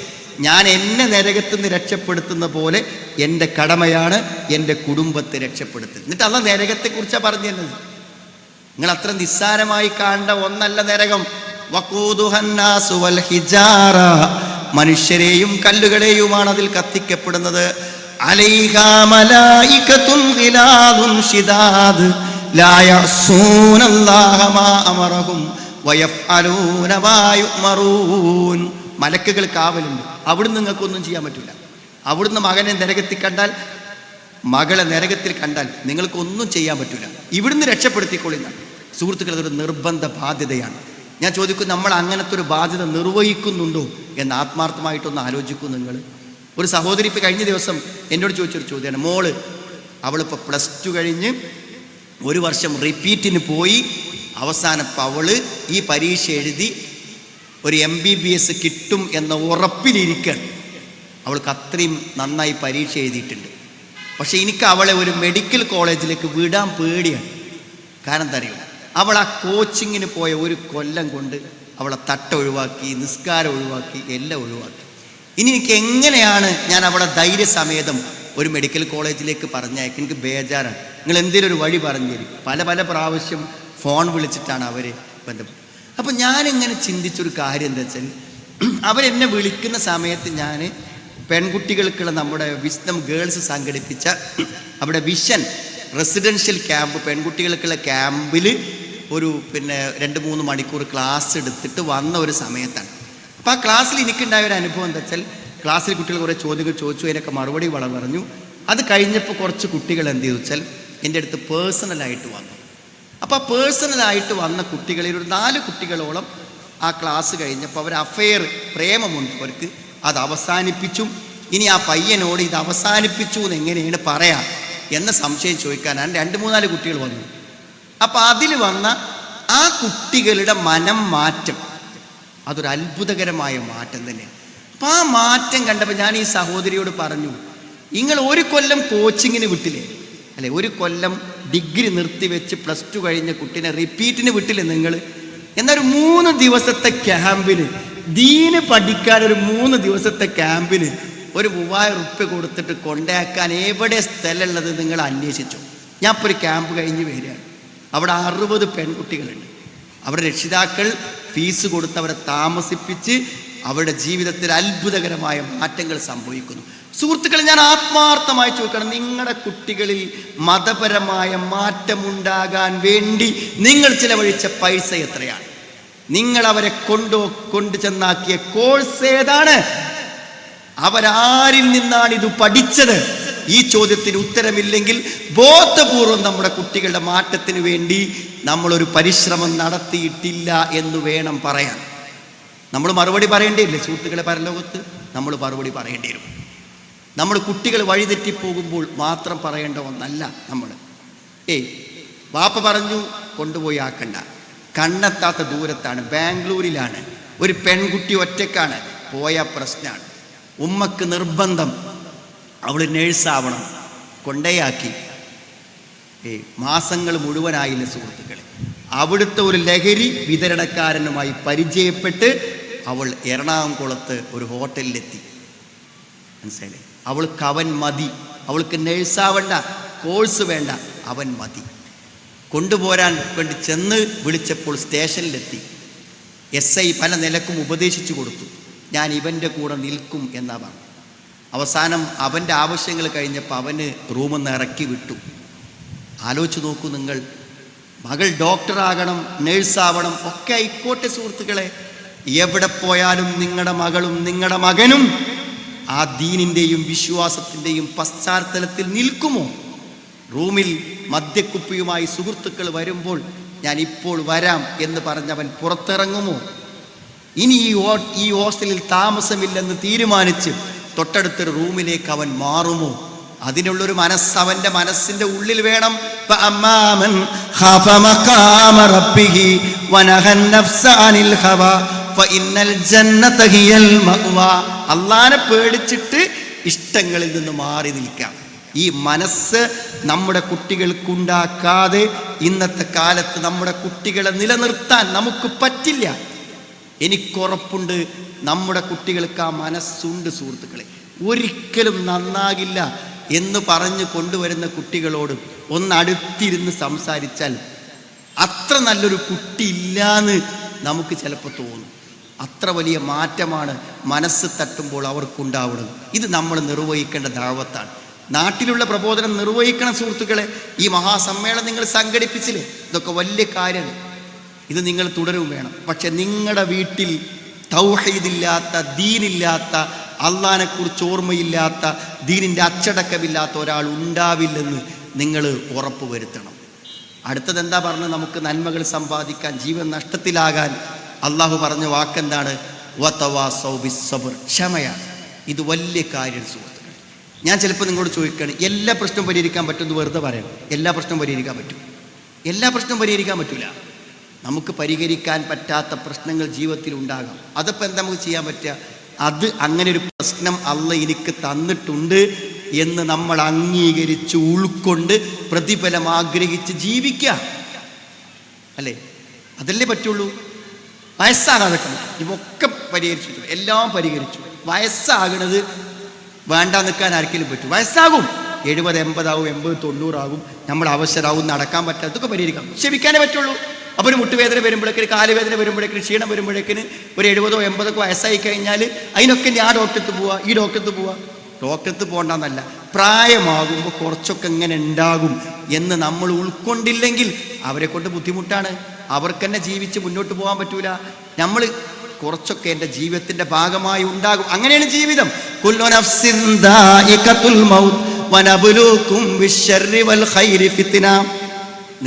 ഞാൻ എന്നെ നരകത്തിൽ നിന്ന് രക്ഷപ്പെടുത്തുന്ന പോലെ എൻ്റെ കടമയാണ് എൻ്റെ കുടുംബത്തെ രക്ഷപ്പെടുത്തുക. എന്നിട്ട് അള്ളാഹ് നരകത്തെക്കുറിച്ചാണ് പറഞ്ഞു തരുന്നത്. നിങ്ങൾ അത്ര നിസ്സാരമായി കാണേണ്ട ഒന്നല്ല നരകം. വഖൂദുഹന്നാസു വൽ ഹിജാറ, മനുഷ്യരെയും കല്ലുകളെയുമാണ് അതിൽ കത്തിക്കപ്പെടുന്നത്. അലൈഹാ മലായികത്തുൻ ഗിലാദുൻ ശിദാദ് ലാ യഅ്സൂനല്ലാഹ മാ അമറഹും വയഫ്അലൂന മാ യുഅ്മറൂൻ. മലക്കുകൾ കാവലുണ്ട്. അവിടുന്ന് നിങ്ങൾക്കൊന്നും ചെയ്യാൻ പറ്റില്ല. അവിടുന്ന് മകനെ നരകത്തിൽ കണ്ടാൽ, മകളെ നരകത്തിൽ കണ്ടാൽ നിങ്ങൾക്കൊന്നും ചെയ്യാൻ പറ്റില്ല. ഇവിടുന്ന് രക്ഷപ്പെടുത്തിക്കൊള്ളുന്ന സുഹൃത്തുക്കൾ, അതൊരു നിർബന്ധ ബാധ്യതയാണ്. ഞാൻ ചോദിക്കും, നമ്മൾ അങ്ങനത്തെ ഒരു ബാധ്യത നിർവഹിക്കുന്നുണ്ടോ എന്ന് ആത്മാർത്ഥമായിട്ടൊന്ന് ആലോചിക്കും നിങ്ങൾ. ഒരു സഹോദരി ഇപ്പോൾ കഴിഞ്ഞ ദിവസം എന്നോട് ചോദിച്ചൊരു ചോദ്യമാണ്. മോള് അവളിപ്പോൾ +2 കഴിഞ്ഞ് 1 വർഷം റിപ്പീറ്റിന് പോയി. അവസാനം അവള് ഈ പരീക്ഷ എഴുതി ഒരു MBBS കിട്ടും എന്ന ഉറപ്പിലിരിക്കണം. അവൾക്ക് അത്രയും നന്നായി പരീക്ഷ എഴുതിയിട്ടുണ്ട്. പക്ഷെ എനിക്ക് അവളെ ഒരു മെഡിക്കൽ കോളേജിലേക്ക് വിടാൻ പേടിയാണ്. കാരണം എന്താ അറിയോ, അവൾ ആ കോച്ചിങ്ങിന് പോയ 1 കൊല്ലം കൊണ്ട് അവളെ തട്ട ഒഴിവാക്കി, നിസ്കാരം ഒഴിവാക്കി, എല്ലാം ഒഴിവാക്കി. ഇനി എനിക്ക് എങ്ങനെയാണ് ഞാൻ അവളെ ധൈര്യസമേതം ഒരു മെഡിക്കൽ കോളേജിലേക്ക് പറഞ്ഞയക്കും? എനിക്ക് ബേജാറാണ്. നിങ്ങൾ എന്തെങ്കിലും ഒരു വഴി പറഞ്ഞു തരും. പല പ്രാവശ്യം ഫോൺ വിളിച്ചിട്ടാണ് അവർ ബന്ധപ്പെട്ടത്. അപ്പം ഞാനിങ്ങനെ ചിന്തിച്ചൊരു കാര്യം എന്താ വെച്ചാൽ, അവരെന്നെ വിളിക്കുന്ന സമയത്ത് ഞാൻ പെൺകുട്ടികൾക്കുള്ള നമ്മുടെ വിസ്ഡം ഗേൾസ് സംഘടിപ്പിച്ച അവിടെ വിഷൻ റെസിഡൻഷ്യൽ ക്യാമ്പ്, പെൺകുട്ടികൾക്കുള്ള ക്യാമ്പിൽ ഒരു 2-3 മണിക്കൂർ ക്ലാസ് എടുത്തിട്ട് വന്ന ഒരു സമയത്താണ്. അപ്പോൾ ആ ക്ലാസ്സിൽ എനിക്കുണ്ടായ ഒരു അനുഭവം എന്താ വെച്ചാൽ, ക്ലാസ്സിൽ കുട്ടികൾ കുറേ ചോദ്യങ്ങൾ ചോദിച്ചു, അതിനൊക്കെ മറുപടി പറഞ്ഞു. അത് കഴിഞ്ഞപ്പോൾ കുറച്ച് കുട്ടികൾ എന്ത് ചെയ്തു വെച്ചാൽ എൻ്റെ അടുത്ത് പേഴ്സണലായിട്ട് വന്നു. അപ്പോൾ ആ പേഴ്സണലായിട്ട് വന്ന കുട്ടികളിൽ ഒരു 4 കുട്ടികളോളം ആ ക്ലാസ് കഴിഞ്ഞപ്പോൾ അവർ അഫെയർ, പ്രേമമുണ്ട് അവർക്ക്, അത് അവസാനിപ്പിച്ചു. ഇനി ആ പയ്യനോട് ഇത് അവസാനിപ്പിച്ചു എന്ന് എങ്ങനെയാണ് പറയാം എന്ന സംശയം ചോദിക്കാനാണ് 2-3-4 കുട്ടികൾ വന്നു. അപ്പം അതിൽ വന്ന ആ കുട്ടികളുടെ മനം മാറ്റം അതൊരു അത്ഭുതകരമായ മാറ്റം തന്നെ. അപ്പം ആ മാറ്റം കണ്ടപ്പോൾ ഞാൻ ഈ സഹോദരിയോട് പറഞ്ഞു, നിങ്ങൾ 1 കൊല്ലം കോച്ചിങ്ങിന് വിട്ടില്ലേ, അല്ലെ, 1 കൊല്ലം ഡിഗ്രി നിർത്തിവെച്ച് +2 കഴിഞ്ഞ കുട്ടീനെ റിപ്പീറ്റിന് വിട്ടില്ലേ നിങ്ങൾ? എന്നാൽ 3 ദിവസത്തെ ക്യാമ്പിന്, ദീന് പഠിക്കാൻ ഒരു 3 ദിവസത്തെ ക്യാമ്പിന് ഒരു 3000 റുപ്യ കൊടുത്തിട്ട് കൊണ്ടാക്കാൻ എവിടെ സ്ഥലമുള്ളത് നിങ്ങൾ അന്വേഷിച്ചു? ഞാൻ ഇപ്പോൾ ഒരു ക്യാമ്പ് കഴിഞ്ഞ് വരികയാണ്. അവിടെ 60 പെൺകുട്ടികളുണ്ട്. അവരുടെ രക്ഷിതാക്കൾ ഫീസ് കൊടുത്ത് അവരെ താമസിപ്പിച്ച് അവരുടെ ജീവിതത്തിൽ അത്ഭുതകരമായ മാറ്റങ്ങൾ സംഭവിക്കുന്നു. സുഹൃത്തുക്കളെ, ഞാൻ ആത്മാർത്ഥമായി ചോദിക്കണം, നിങ്ങളുടെ കുട്ടികളിൽ മതപരമായ മാറ്റമുണ്ടാകാൻ വേണ്ടി നിങ്ങൾ ചിലവഴിച്ച പൈസ എത്രയാണ്? നിങ്ങൾ അവരെ കൊണ്ടു ചെന്നാക്കിയ കോഴ്സ് ഏതാണ്? അവരാരിൽ നിന്നാണ് ഇത് പഠിച്ചത്? ഈ ചോദ്യത്തിന് ഉത്തരമില്ലെങ്കിൽ ബോധപൂർവം നമ്മുടെ കുട്ടികളുടെ മാറ്റത്തിന് വേണ്ടി നമ്മളൊരു പരിശ്രമം നടത്തിയിട്ടില്ല എന്ന് വേണം പറയാൻ. നമ്മൾ മറുപടി പറയേണ്ടിയില്ലേ സുഹൃത്തുക്കളെ? പരലോകത്ത് നമ്മൾ മറുപടി പറയേണ്ടി വരും. നമ്മൾ കുട്ടികൾ വഴിതെറ്റിപ്പോകുമ്പോൾ മാത്രം പറയേണ്ട ഒന്നല്ല നമ്മൾ. വാപ്പ പറഞ്ഞു കൊണ്ടുപോയി ആക്കണ്ട, കണ്ണെത്താത്ത ദൂരത്താണ്, ബാംഗ്ലൂരിലാണ്, ഒരു പെൺകുട്ടി ഒറ്റക്കാണ്, പോയ പ്രശ്നമാണ്. ഉമ്മക്ക് നിർബന്ധം അവൾ നേഴ്സാവണം, കൊണ്ടേയാക്കി. മാസങ്ങൾ മുഴുവനായില്ല സുഹൃത്തുക്കളെ. അവിടുത്തെ ഒരു ലഹരി വിതരണക്കാരനുമായി പരിചയപ്പെട്ട് അവൾ എറണാകുളത്ത് ഒരു ഹോട്ടലിലെത്തി. മനസ്സിലായില്ലേ? അവൾക്ക് അവൻ മതി, അവൾക്ക് നേഴ്സാവണ്ട, കോഴ്സ് വേണ്ട, അവൻ മതി. കൊണ്ടുപോരാൻ വേണ്ടി ചെന്ന് വിളിച്ചപ്പോൾ സ്റ്റേഷനിലെത്തി. SI പല നിലക്കും ഉപദേശിച്ചു കൊടുത്തു, ഞാൻ ഇവൻ്റെ കൂടെ നിൽക്കും എന്നാ പറഞ്ഞു. അവസാനം അവൻ്റെ ആവശ്യങ്ങൾ കഴിഞ്ഞപ്പോൾ അവന് റൂമിൽ നിന്ന് ഇറക്കി വിട്ടു. ആലോചിച്ച് നോക്കൂ നിങ്ങൾ, മകൾ ഡോക്ടറാകണം, നേഴ്സാവണം, ഒക്കെ ആയിക്കോട്ടെ സുഹൃത്തുക്കളെ. എവിടെ പോയാലും നിങ്ങളുടെ മകളും നിങ്ങളുടെ മകനും ആ ദീനിൻ്റെയും വിശ്വാസത്തിൻ്റെയും പശ്ചാത്തലത്തിൽ നിൽക്കുമോ? റൂമിൽ മദ്യക്കുപ്പിയുമായി സുഹൃത്തുക്കൾ വരുമ്പോൾ ഞാൻ ഇപ്പോൾ വരാം എന്ന് പറഞ്ഞവൻ പുറത്തിറങ്ങുമോ? ഇനി ഈ ഹോസ്റ്റലിൽ താമസമില്ലെന്ന് തീരുമാനിച്ച് തൊട്ടടുത്തൊരു റൂമിലേക്ക് അവൻ മാറുമോ? അതിനുള്ളൊരു മനസ്സ് അവൻ്റെ മനസ്സിൻ്റെ ഉള്ളിൽ വേണം. അള്ളാനെ പേടിച്ചിട്ട് ഇഷ്ടങ്ങളിൽ നിന്ന് മാറി നിൽക്കാം. ഈ മനസ്സ് നമ്മുടെ കുട്ടികൾക്കുണ്ടാക്കാതെ ഇന്നത്തെ കാലത്ത് നമ്മുടെ കുട്ടികളെ നിലനിർത്താൻ നമുക്ക് പറ്റില്ല. എനിക്കുറപ്പുണ്ട് നമ്മുടെ കുട്ടികൾക്ക് ആ മനസ്സുണ്ട് സുഹൃത്തുക്കളെ. ഒരിക്കലും നന്നാകില്ല എന്ന് പറഞ്ഞ് കൊണ്ടുവരുന്ന കുട്ടികളോട് ഒന്ന് അടുത്തിരുന്ന് സംസാരിച്ചാൽ അത്ര നല്ലൊരു കുട്ടി ഇല്ലാന്ന് നമുക്ക് ചിലപ്പോൾ തോന്നും. അത്ര വലിയ മാറ്റമാണ് മനസ്സ് തട്ടുമ്പോൾ അവർക്കുണ്ടാവുന്നത്. ഇത് നമ്മൾ നിർവഹിക്കേണ്ട ദഅവത്താണ്. നാട്ടിലുള്ള പ്രബോധനം നിർവഹിക്കണം സുഹൃത്തുക്കളെ. ഈ മഹാസമ്മേളനം നിങ്ങൾ സംഘടിപ്പിച്ചില്ലേ, ഇതൊക്കെ വലിയ കാര്യമാണ്. ഇത് നിങ്ങൾ തുടരും വേണം. പക്ഷെ നിങ്ങളുടെ വീട്ടിൽ തൗഹീദില്ലാത്ത, ദീനില്ലാത്ത, അള്ളാഹിനെക്കുറിച്ച് ഓർമ്മയില്ലാത്ത, ദീനിൻ്റെ അച്ചടക്കമില്ലാത്ത ഒരാൾ ഉണ്ടാവില്ലെന്ന് നിങ്ങൾ ഉറപ്പ് വരുത്തണം. അടുത്തത് എന്താ പറഞ്ഞത്? നമുക്ക് നന്മകൾ സമ്പാദിക്കാൻ, ജീവൻ നഷ്ടത്തിലാകാൻ അള്ളാഹു പറഞ്ഞ വാക്കെന്താണ്? വതവാസൗ ബിസ്സബ്ർ, ക്ഷമയാണ്. ഇത് വലിയ കാര്യം സുഹൃത്തുക്കൾ. ഞാൻ ചിലപ്പോൾ നിങ്ങളോട് ചോദിക്കുകയാണ്, എല്ലാ പ്രശ്നവും പരിഹരിക്കാൻ പറ്റുമെന്ന് വെറുതെ പറയണം. എല്ലാ പ്രശ്നവും പരിഹരിക്കാൻ പറ്റും? എല്ലാ പ്രശ്നവും പരിഹരിക്കാൻ പറ്റില്ല. നമുക്ക് പരിഹരിക്കാൻ പറ്റാത്ത പ്രശ്നങ്ങൾ ജീവിതത്തിൽ ഉണ്ടാകാം. അതിപ്പോൾ എന്താ നമുക്ക് ചെയ്യാൻ പറ്റുക? അത് അങ്ങനെ ഒരു പ്രശ്നം അള്ളാഹ് എനിക്ക് തന്നിട്ടുണ്ട് എന്ന് നമ്മൾ അംഗീകരിച്ച് ഉൾക്കൊണ്ട് പ്രതിഫലം ആഗ്രഹിച്ച് ജീവിക്കുക, അല്ലേ? അതല്ലേ പറ്റുള്ളൂ. വയസ്സാകാതെ ഇവൊക്കെ പരിഹരിച്ചു, എല്ലാം പരിഹരിച്ചു. വയസ്സാകണത് വേണ്ട നിൽക്കാൻ ആർക്കെങ്കിലും പറ്റും? വയസ്സാകും, 70, 80 ആവും, 80, 90 ആകും, നമ്മൾ അവശരാകും, നടക്കാൻ പറ്റാത്തതൊക്കെ പരിഹരിക്കാം, ക്ഷമിക്കാനേ പറ്റുള്ളൂ. അപ്പോൾ ഒരു മുട്ടുവേദന വരുമ്പോഴേക്കിന്, കാലുവേദന വരുമ്പോഴേക്കിന്, ക്ഷീണം വരുമ്പോഴേക്കിന്, ഒരു 70, 80 വയസ്സായി കഴിഞ്ഞാൽ അതിനൊക്കെ ഞാൻ ഡോക്ടർക്ക് പോവാ, ഈ ഡോക്ടർക്ക് പോവാ. ഡോക്ടർക്ക് പോകണ്ടെന്നല്ല, പ്രായമാകുമ്പോൾ കുറച്ചൊക്കെ ഇങ്ങനെ ഉണ്ടാകും എന്ന് നമ്മൾ ഉൾക്കൊണ്ടില്ലെങ്കിൽ അവരെ കൊണ്ട് ബുദ്ധിമുട്ടാണ്. അവർക്ക് തന്നെ ജീവിച്ച് മുന്നോട്ട് പോകാൻ പറ്റൂല. നമ്മൾ കുറച്ചൊക്കെ എൻ്റെ ജീവിതത്തിൻ്റെ ഭാഗമായി ഉണ്ടാകും. അങ്ങനെയാണ് ജീവിതം. കുല്ലു നഫ്സിൻ ദാഇഖത്തുൽ മൗത്ത് വനബ്ലൂകും ബിശ്ശർരി വൽ ഖൈരി ഫിത്ന.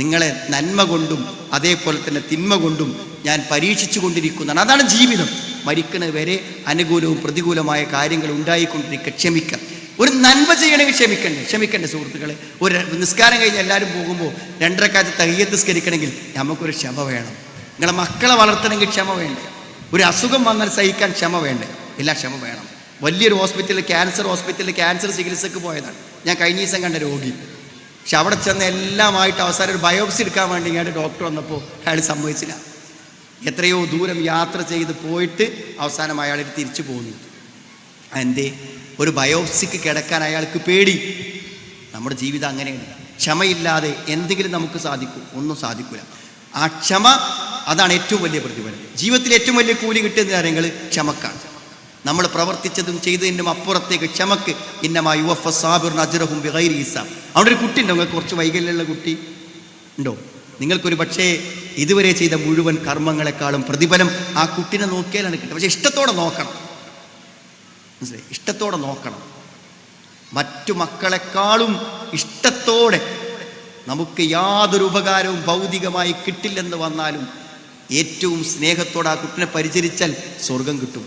നിങ്ങളെ നന്മ കൊണ്ടും അതേപോലെ തന്നെ തിന്മ കൊണ്ടും ഞാൻ പരീക്ഷിച്ചു കൊണ്ടിരിക്കുന്നതാണ്. അതാണ് ജീവിതം. മരിക്കുന്നത് വരെ അനുകൂലവും പ്രതികൂലമായ കാര്യങ്ങൾ ഉണ്ടായിക്കൊണ്ടിരിക്കുക. ക്ഷമിക്കുക. ഒരു നന്മ ചെയ്യണമെങ്കിൽ ക്ഷമിക്കണ്ടേ സുഹൃത്തുക്കളെ. ഒരു നിസ്കാരം കഴിഞ്ഞ് എല്ലാവരും പോകുമ്പോൾ 2 റക്അത്ത് തഹിയ്യത്ത് നിസ്കരിക്കണമെങ്കിൽ നമുക്കൊരു ക്ഷമ വേണം. നിങ്ങളെ മക്കളെ വളർത്തണമെങ്കിൽ ക്ഷമ വേണ്ടേ? ഒരു അസുഖം വന്നാൽ സഹിക്കാൻ ക്ഷമ വേണ്ടേ? എല്ലാം ക്ഷമ വേണം. വലിയൊരു ഹോസ്പിറ്റലിൽ ക്യാൻസർ ചികിത്സക്ക് പോയതാണ് ഞാൻ കഴിഞ്ഞ ദിവസം കണ്ട രോഗി. പക്ഷെ അവിടെ ചെന്ന് എല്ലാമായിട്ട് അവസാനം ഒരു ബയോപ്സി എടുക്കാൻ വേണ്ടി ഇങ്ങോട്ട് ഡോക്ടർ വന്നപ്പോൾ അയാൾ സമ്മതിച്ചില്ല. എത്രയോ ദൂരം യാത്ര ചെയ്ത് പോയിട്ട് അവസാനം അയാൾ തിരിച്ചു പോകുന്നു. എന്തേ? ഒരു ബയോപ്സിക്ക് കിടക്കാൻ അയാൾക്ക് പേടി. നമ്മുടെ ജീവിതം അങ്ങനെയാണ്. ക്ഷമയില്ലാതെ എന്തെങ്കിലും നമുക്ക് സാധിക്കും? ഒന്നും സാധിക്കില്ല. ആ ക്ഷമ, അതാണ് ഏറ്റവും വലിയ പ്രതിഫലം. ജീവിതത്തിൽ ഏറ്റവും വലിയ കൂലി കിട്ടുന്ന കാര്യങ്ങൾ ക്ഷമക്കാണ്. നമ്മൾ പ്രവർത്തിച്ചതും ചെയ്തതിനും അപ്പുറത്തേക്ക് ക്ഷമക്ക് ഇന്നമായി അജ്റഹും ബിഗൈരി ഹിസാബ്. അവിടെ ഒരു കുട്ടി ഉണ്ടോ? നിങ്ങൾക്ക് കുറച്ച് വൈകല്യമുള്ള കുട്ടി ഉണ്ടോ? നിങ്ങൾക്കൊരു പക്ഷേ ഇതുവരെ ചെയ്ത മുഴുവൻ കർമ്മങ്ങളെക്കാളും പ്രതിഫലം ആ കുട്ടീനെ നോക്കിയാലാണ് കിട്ടുക. പക്ഷെ ഇഷ്ടത്തോടെ നോക്കണം, മനസ്സിലായി? ഇഷ്ടത്തോടെ നോക്കണം. മറ്റു മക്കളെക്കാളും ഇഷ്ടത്തോടെ നമുക്ക് യാതൊരു ഉപകാരവും ഭൗതികമായി കിട്ടില്ലെന്ന് വന്നാലും ഏറ്റവും സ്നേഹത്തോടെ ആ കുട്ടിനെ പരിചരിച്ചാൽ സ്വർഗം കിട്ടും.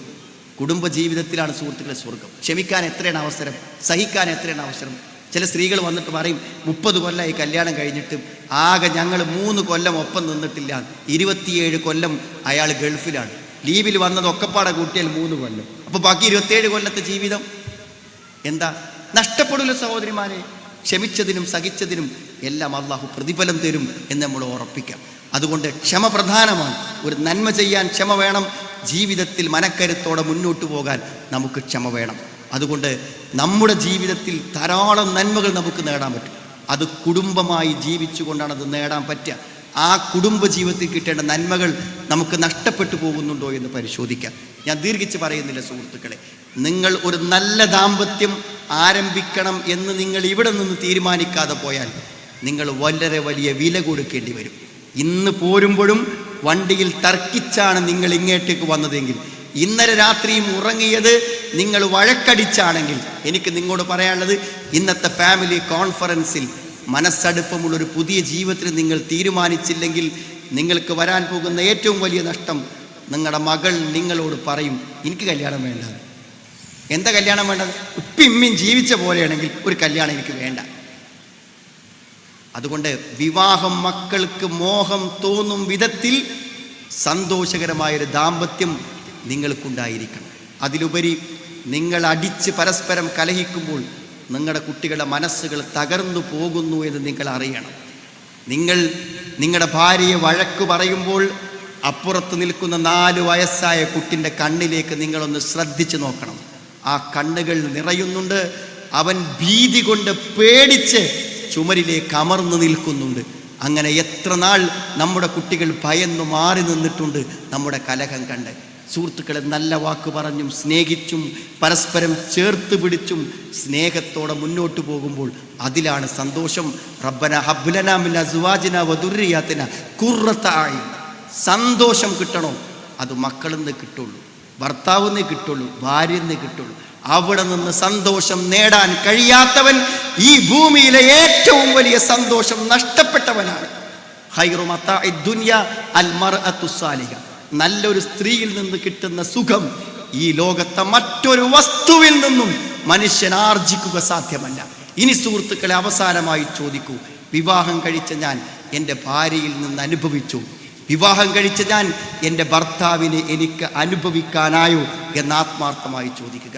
കുടുംബജീവിതത്തിലാണ് സുഹൃത്തുക്കളെ സ്വർഗം. ക്ഷമിക്കാൻ എത്രയാണ് അവസരം, സഹിക്കാൻ എത്രയാണ് അവസരം. ചില സ്ത്രീകൾ വന്നിട്ട് പറയും 30 കൊല്ലമായി കല്യാണം കഴിഞ്ഞിട്ട് ആകെ ഞങ്ങൾ 3 കൊല്ലം ഒപ്പം നിന്നിട്ടില്ല. 27 കൊല്ലം അയാൾ ഗൾഫിലാണ്. ലീവിൽ വന്നത് ഒക്കെപ്പാടെ കൂട്ടിയാൽ 3 കൊല്ലം. അപ്പോൾ ബാക്കി 27 കൊല്ലത്തെ ജീവിതം എന്താ? നഷ്ടപ്പെടില്ല സഹോദരിമാരെ. ക്ഷമിച്ചതിനും സഹിച്ചതിനും എല്ലാം അള്ളാഹു പ്രതിഫലം തരും എന്ന് നമ്മൾ ഉറപ്പിക്കാം. അതുകൊണ്ട് ക്ഷമ പ്രധാനമാണ്. ഒരു നന്മ ചെയ്യാൻ ക്ഷമ വേണം. ജീവിതത്തിൽ മനക്കരുത്തോടെ മുന്നോട്ട് പോകാൻ നമുക്ക് ക്ഷമ വേണം. അതുകൊണ്ട് നമ്മുടെ ജീവിതത്തിൽ ധാരാളം നന്മകൾ നമുക്ക് നേടാൻ പറ്റും. അത് കുടുംബമായി ജീവിച്ചുകൊണ്ടാണ് അത് നേടാൻ പറ്റുക. ആ കുടുംബ ജീവിതത്തിൽ കിട്ടേണ്ട നന്മകൾ നമുക്ക് നഷ്ടപ്പെട്ടു പോകുന്നുണ്ടോ എന്ന് പരിശോധിക്കാം. ഞാൻ ദീർഘിച്ച് പറയുന്നില്ല സുഹൃത്തുക്കളെ. നിങ്ങൾ ഒരു നല്ല ദാമ്പത്യം ആരംഭിക്കണം എന്ന് നിങ്ങൾ ഇവിടെ നിന്ന് തീരുമാനിക്കാതെ പോയാൽ നിങ്ങൾ വളരെ വലിയ വില കൊടുക്കേണ്ടി വരും. ഇന്ന് പോരുമ്പോഴും വണ്ടിയിൽ തർക്കിച്ചാണ് നിങ്ങൾ ഇങ്ങോട്ടേക്ക് വന്നതെങ്കിൽ, ഇന്നലെ രാത്രിയും ഉറങ്ങിയത് നിങ്ങൾ വഴക്കടിച്ചാണെങ്കിൽ, എനിക്ക് നിങ്ങളോട് പറയാനുള്ളത്, ഇന്നത്തെ ഫാമിലി കോൺഫറൻസിൽ മനസ്സടുപ്പമുള്ളൊരു പുതിയ ജീവിതത്തിന് നിങ്ങൾ തീരുമാനിച്ചില്ലെങ്കിൽ നിങ്ങൾക്ക് വരാൻ പോകുന്ന ഏറ്റവും വലിയ നഷ്ടം, നിങ്ങളുടെ മകൾ നിങ്ങളോട് പറയും എനിക്ക് കല്യാണം വേണ്ട. എന്താ കല്യാണം വേണ്ടത്? ഇമ്മിയും ജീവിച്ച പോലെയാണെങ്കിൽ ഒരു കല്യാണം എനിക്ക് വേണ്ട. അതുകൊണ്ട് വിവാഹം മക്കൾക്ക് മോഹം തോന്നും വിധത്തിൽ സന്തോഷകരമായൊരു ദാമ്പത്യം നിങ്ങൾക്കുണ്ടായിരിക്കണം. അതിലുപരി നിങ്ങൾ അടിച്ച് പരസ്പരം കലഹിക്കുമ്പോൾ നിങ്ങളുടെ കുട്ടികളുടെ മനസ്സുകൾ തകർന്നു പോകുന്നു എന്ന് നിങ്ങൾ അറിയണം. നിങ്ങളുടെ ഭാര്യയെ വഴക്ക് പറയുമ്പോൾ അപ്പുറത്ത് നിൽക്കുന്ന 4 വയസ്സായ കുട്ടിൻ്റെ കണ്ണിലേക്ക് നിങ്ങളൊന്ന് ശ്രദ്ധിച്ചു നോക്കണം. ആ കണ്ണുകൾ നിറയുന്നുണ്ട്. അവൻ ഭീതി കൊണ്ട് പേടിച്ച് ചുമരിലേക്ക് അമർന്നു നിൽക്കുന്നുണ്ട്. അങ്ങനെ എത്ര നാൾ നമ്മുടെ കുട്ടികൾ ഭയന്നു മാറി നിന്നിട്ടുണ്ട് നമ്മുടെ കലഹം കണ്ട്. സുഹൃത്തുക്കളെ, നല്ല വാക്ക് പറഞ്ഞും സ്നേഹിച്ചും പരസ്പരം ചേർത്ത് പിടിച്ചും സ്നേഹത്തോടെ മുന്നോട്ട് പോകുമ്പോൾ അതിലാണ് സന്തോഷം. റബ്ബന ഹബ് ലനാ മിൻ അസ്വാജിനാ വദുർരിയാതിനാ ഖുർറത അയ്ൻ. സന്തോഷം കിട്ടണോ? അത് മക്കളിൽ നിന്ന് കിട്ടുള്ളൂ, ഭർത്താവിൽ നിന്ന് കിട്ടുള്ളൂ, ഭാര്യയിൽ നിന്ന് കിട്ടുള്ളൂ. അവിടെ നിന്ന് സന്തോഷം നേടാൻ കഴിയാത്തവൻ ഈ ഭൂമിയിലെ ഏറ്റവും വലിയ സന്തോഷം നഷ്ടപ്പെട്ടവനാണ്. ഖൈറു മതാഇ ദുനിയ അൽ മർഅതു സാലിഹ. നല്ലൊരു സ്ത്രീയിൽ നിന്ന് കിട്ടുന്ന സുഖം ഈ ലോകത്തെ മറ്റൊരു വസ്തുവിൽ നിന്നും മനുഷ്യൻ ആർജിക്കുക സാധ്യമല്ല. ഇനി സുഹൃത്തുക്കളെ, അവസാനമായി ചോദിക്കൂ, വിവാഹം കഴിച്ച ഞാൻ എൻ്റെ ഭാര്യയിൽ നിന്ന് അനുഭവിച്ചു, വിവാഹം കഴിച്ച ഞാൻ എൻ്റെ ഭർത്താവിനെ എനിക്ക് അനുഭവിക്കാനായോ എന്ന് ആത്മാർത്ഥമായി ചോദിക്കുക.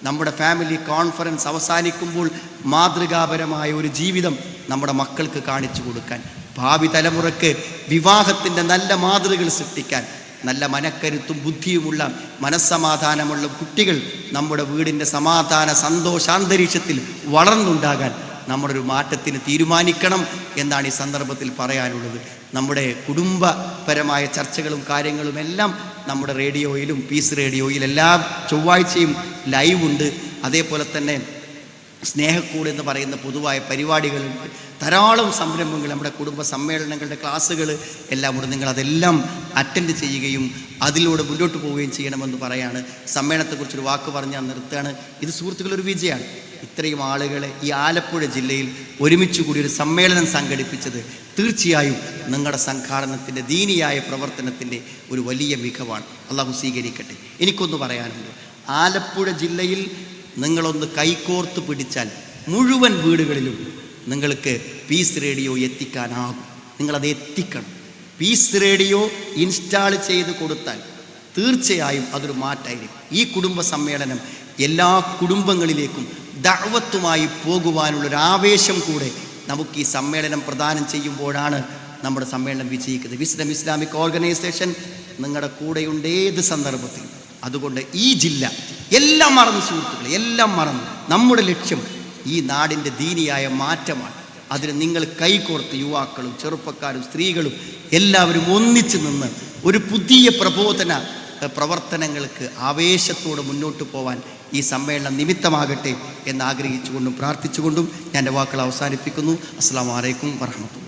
നമ്മുടെ ഫാമിലി കോൺഫറൻസ് അവസാനിക്കുമ്പോൾ മാതൃകാപരമായ ഒരു ജീവിതം നമ്മുടെ മക്കൾക്ക് കാണിച്ചു കൊടുക്കാൻ, ഭാവി തലമുറയ്ക്ക് വിവാഹത്തിൻ്റെ നല്ല മാതൃകകൾ സൃഷ്ടിക്കാൻ, നല്ല മനക്കരുത്തും ബുദ്ധിയുമുള്ള മനസ്സമാധാനമുള്ള കുട്ടികൾ നമ്മുടെ വീടിൻ്റെ സമാധാന സന്തോഷാന്തരീക്ഷത്തിൽ വളർന്നുണ്ടാകാൻ നമ്മളൊരു മാറ്റത്തിന് തീരുമാനിക്കണം എന്നാണ് ഈ സന്ദർഭത്തിൽ പറയാനുള്ളത്. നമ്മുടെ കുടുംബപരമായ ചർച്ചകളും കാര്യങ്ങളും എല്ലാം നമ്മുടെ റേഡിയോയിലും പീസ് റേഡിയോയിൽ എല്ലാ ചൊവ്വാഴ്ചയും ലൈവ് ഉണ്ട്. അതേപോലെ തന്നെ സ്നേഹക്കൂട് എന്ന് പറയുന്ന പൊതുവായ പരിപാടികളുണ്ട്. ധാരാളം സംരംഭങ്ങൾ, നമ്മുടെ കുടുംബ സമ്മേളനങ്ങളുടെ ക്ലാസ്സുകൾ എല്ലാം ഉണ്ട്. നിങ്ങളതെല്ലാം അറ്റൻഡ് ചെയ്യുകയും അതിലൂടെ മുന്നോട്ട് പോവുകയും ചെയ്യണമെന്ന് പറയാണ്. സമ്മേളനത്തെക്കുറിച്ചൊരു വാക്ക് പറഞ്ഞാൽ നിർത്തുകയാണ്. ഇത് സുഹൃത്തുക്കളൊരു വിജയമാണ്. ഇത്രയും ആളുകളെ ഈ ആലപ്പുഴ ജില്ലയിൽ ഒരുമിച്ച് കൂടി ഒരു സമ്മേളനം സംഘടിപ്പിച്ചത് തീർച്ചയായും നിങ്ങളുടെ സംഘാടനത്തിൻ്റെ ദീനിയായ പ്രവർത്തനത്തിൻ്റെ ഒരു വലിയ മികവാണ്. അള്ളാഹു സ്വീകരിക്കട്ടെ. എനിക്കൊന്ന് പറയാനുണ്ട്. ആലപ്പുഴ ജില്ലയിൽ നിങ്ങളൊന്ന് കൈകോർത്ത് പിടിച്ചാൽ മുഴുവൻ വീടുകളിലും നിങ്ങൾക്ക് പീസ് റേഡിയോ എത്തിക്കാനാകും. നിങ്ങളത് എത്തിക്കണം. പീസ് റേഡിയോ ഇൻസ്റ്റാൾ ചെയ്ത് കൊടുത്താൽ തീർച്ചയായും അതൊരു മാറ്റമായിരിക്കും. ഈ കുടുംബ സമ്മേളനം എല്ലാ കുടുംബങ്ങളിലേക്കും ദഅവത്തുമായി പോകുവാനുള്ളൊരു ആവേശം കൂടെ നമുക്ക് ഈ സമ്മേളനം പ്രദാനം ചെയ്യുമ്പോഴാണ് നമ്മുടെ സമ്മേളനം വിജയിക്കുന്നത്. വിസ്ഡം ഇസ്ലാമിക് ഓർഗനൈസേഷൻ നിങ്ങളുടെ കൂടെയുണ്ട് ഏത് സന്ദർഭത്തിൽ. അതുകൊണ്ട് ഈ ജില്ല എല്ലാം മറന്ന് സുഹൃത്തുക്കളെ, എല്ലാം മറന്ന് നമ്മുടെ ലക്ഷ്യം ഈ നാടിൻ്റെ ദീനിയായ മാറ്റമാണ്. അതിന് നിങ്ങൾ കൈകോർത്ത് യുവാക്കളും ചെറുപ്പക്കാരും സ്ത്രീകളും എല്ലാവരും ഒന്നിച്ചു നിന്ന് ഒരു പുതിയ പ്രബോധന പ്രവർത്തനങ്ങൾക്ക് ആവേശത്തോടെ മുന്നോട്ട് പോവാൻ ഈ സമ്മേളനം നിമിത്തമാകട്ടെ എന്ന് ആഗ്രഹിച്ചുകൊണ്ടും പ്രാർത്ഥിച്ചുകൊണ്ടും ഞാൻ എൻ്റെ വാക്കുകൾ അവസാനിപ്പിക്കുന്നു. അസ്സലാമു അലൈക്കും വറഹ്മത്തുള്ളാഹി.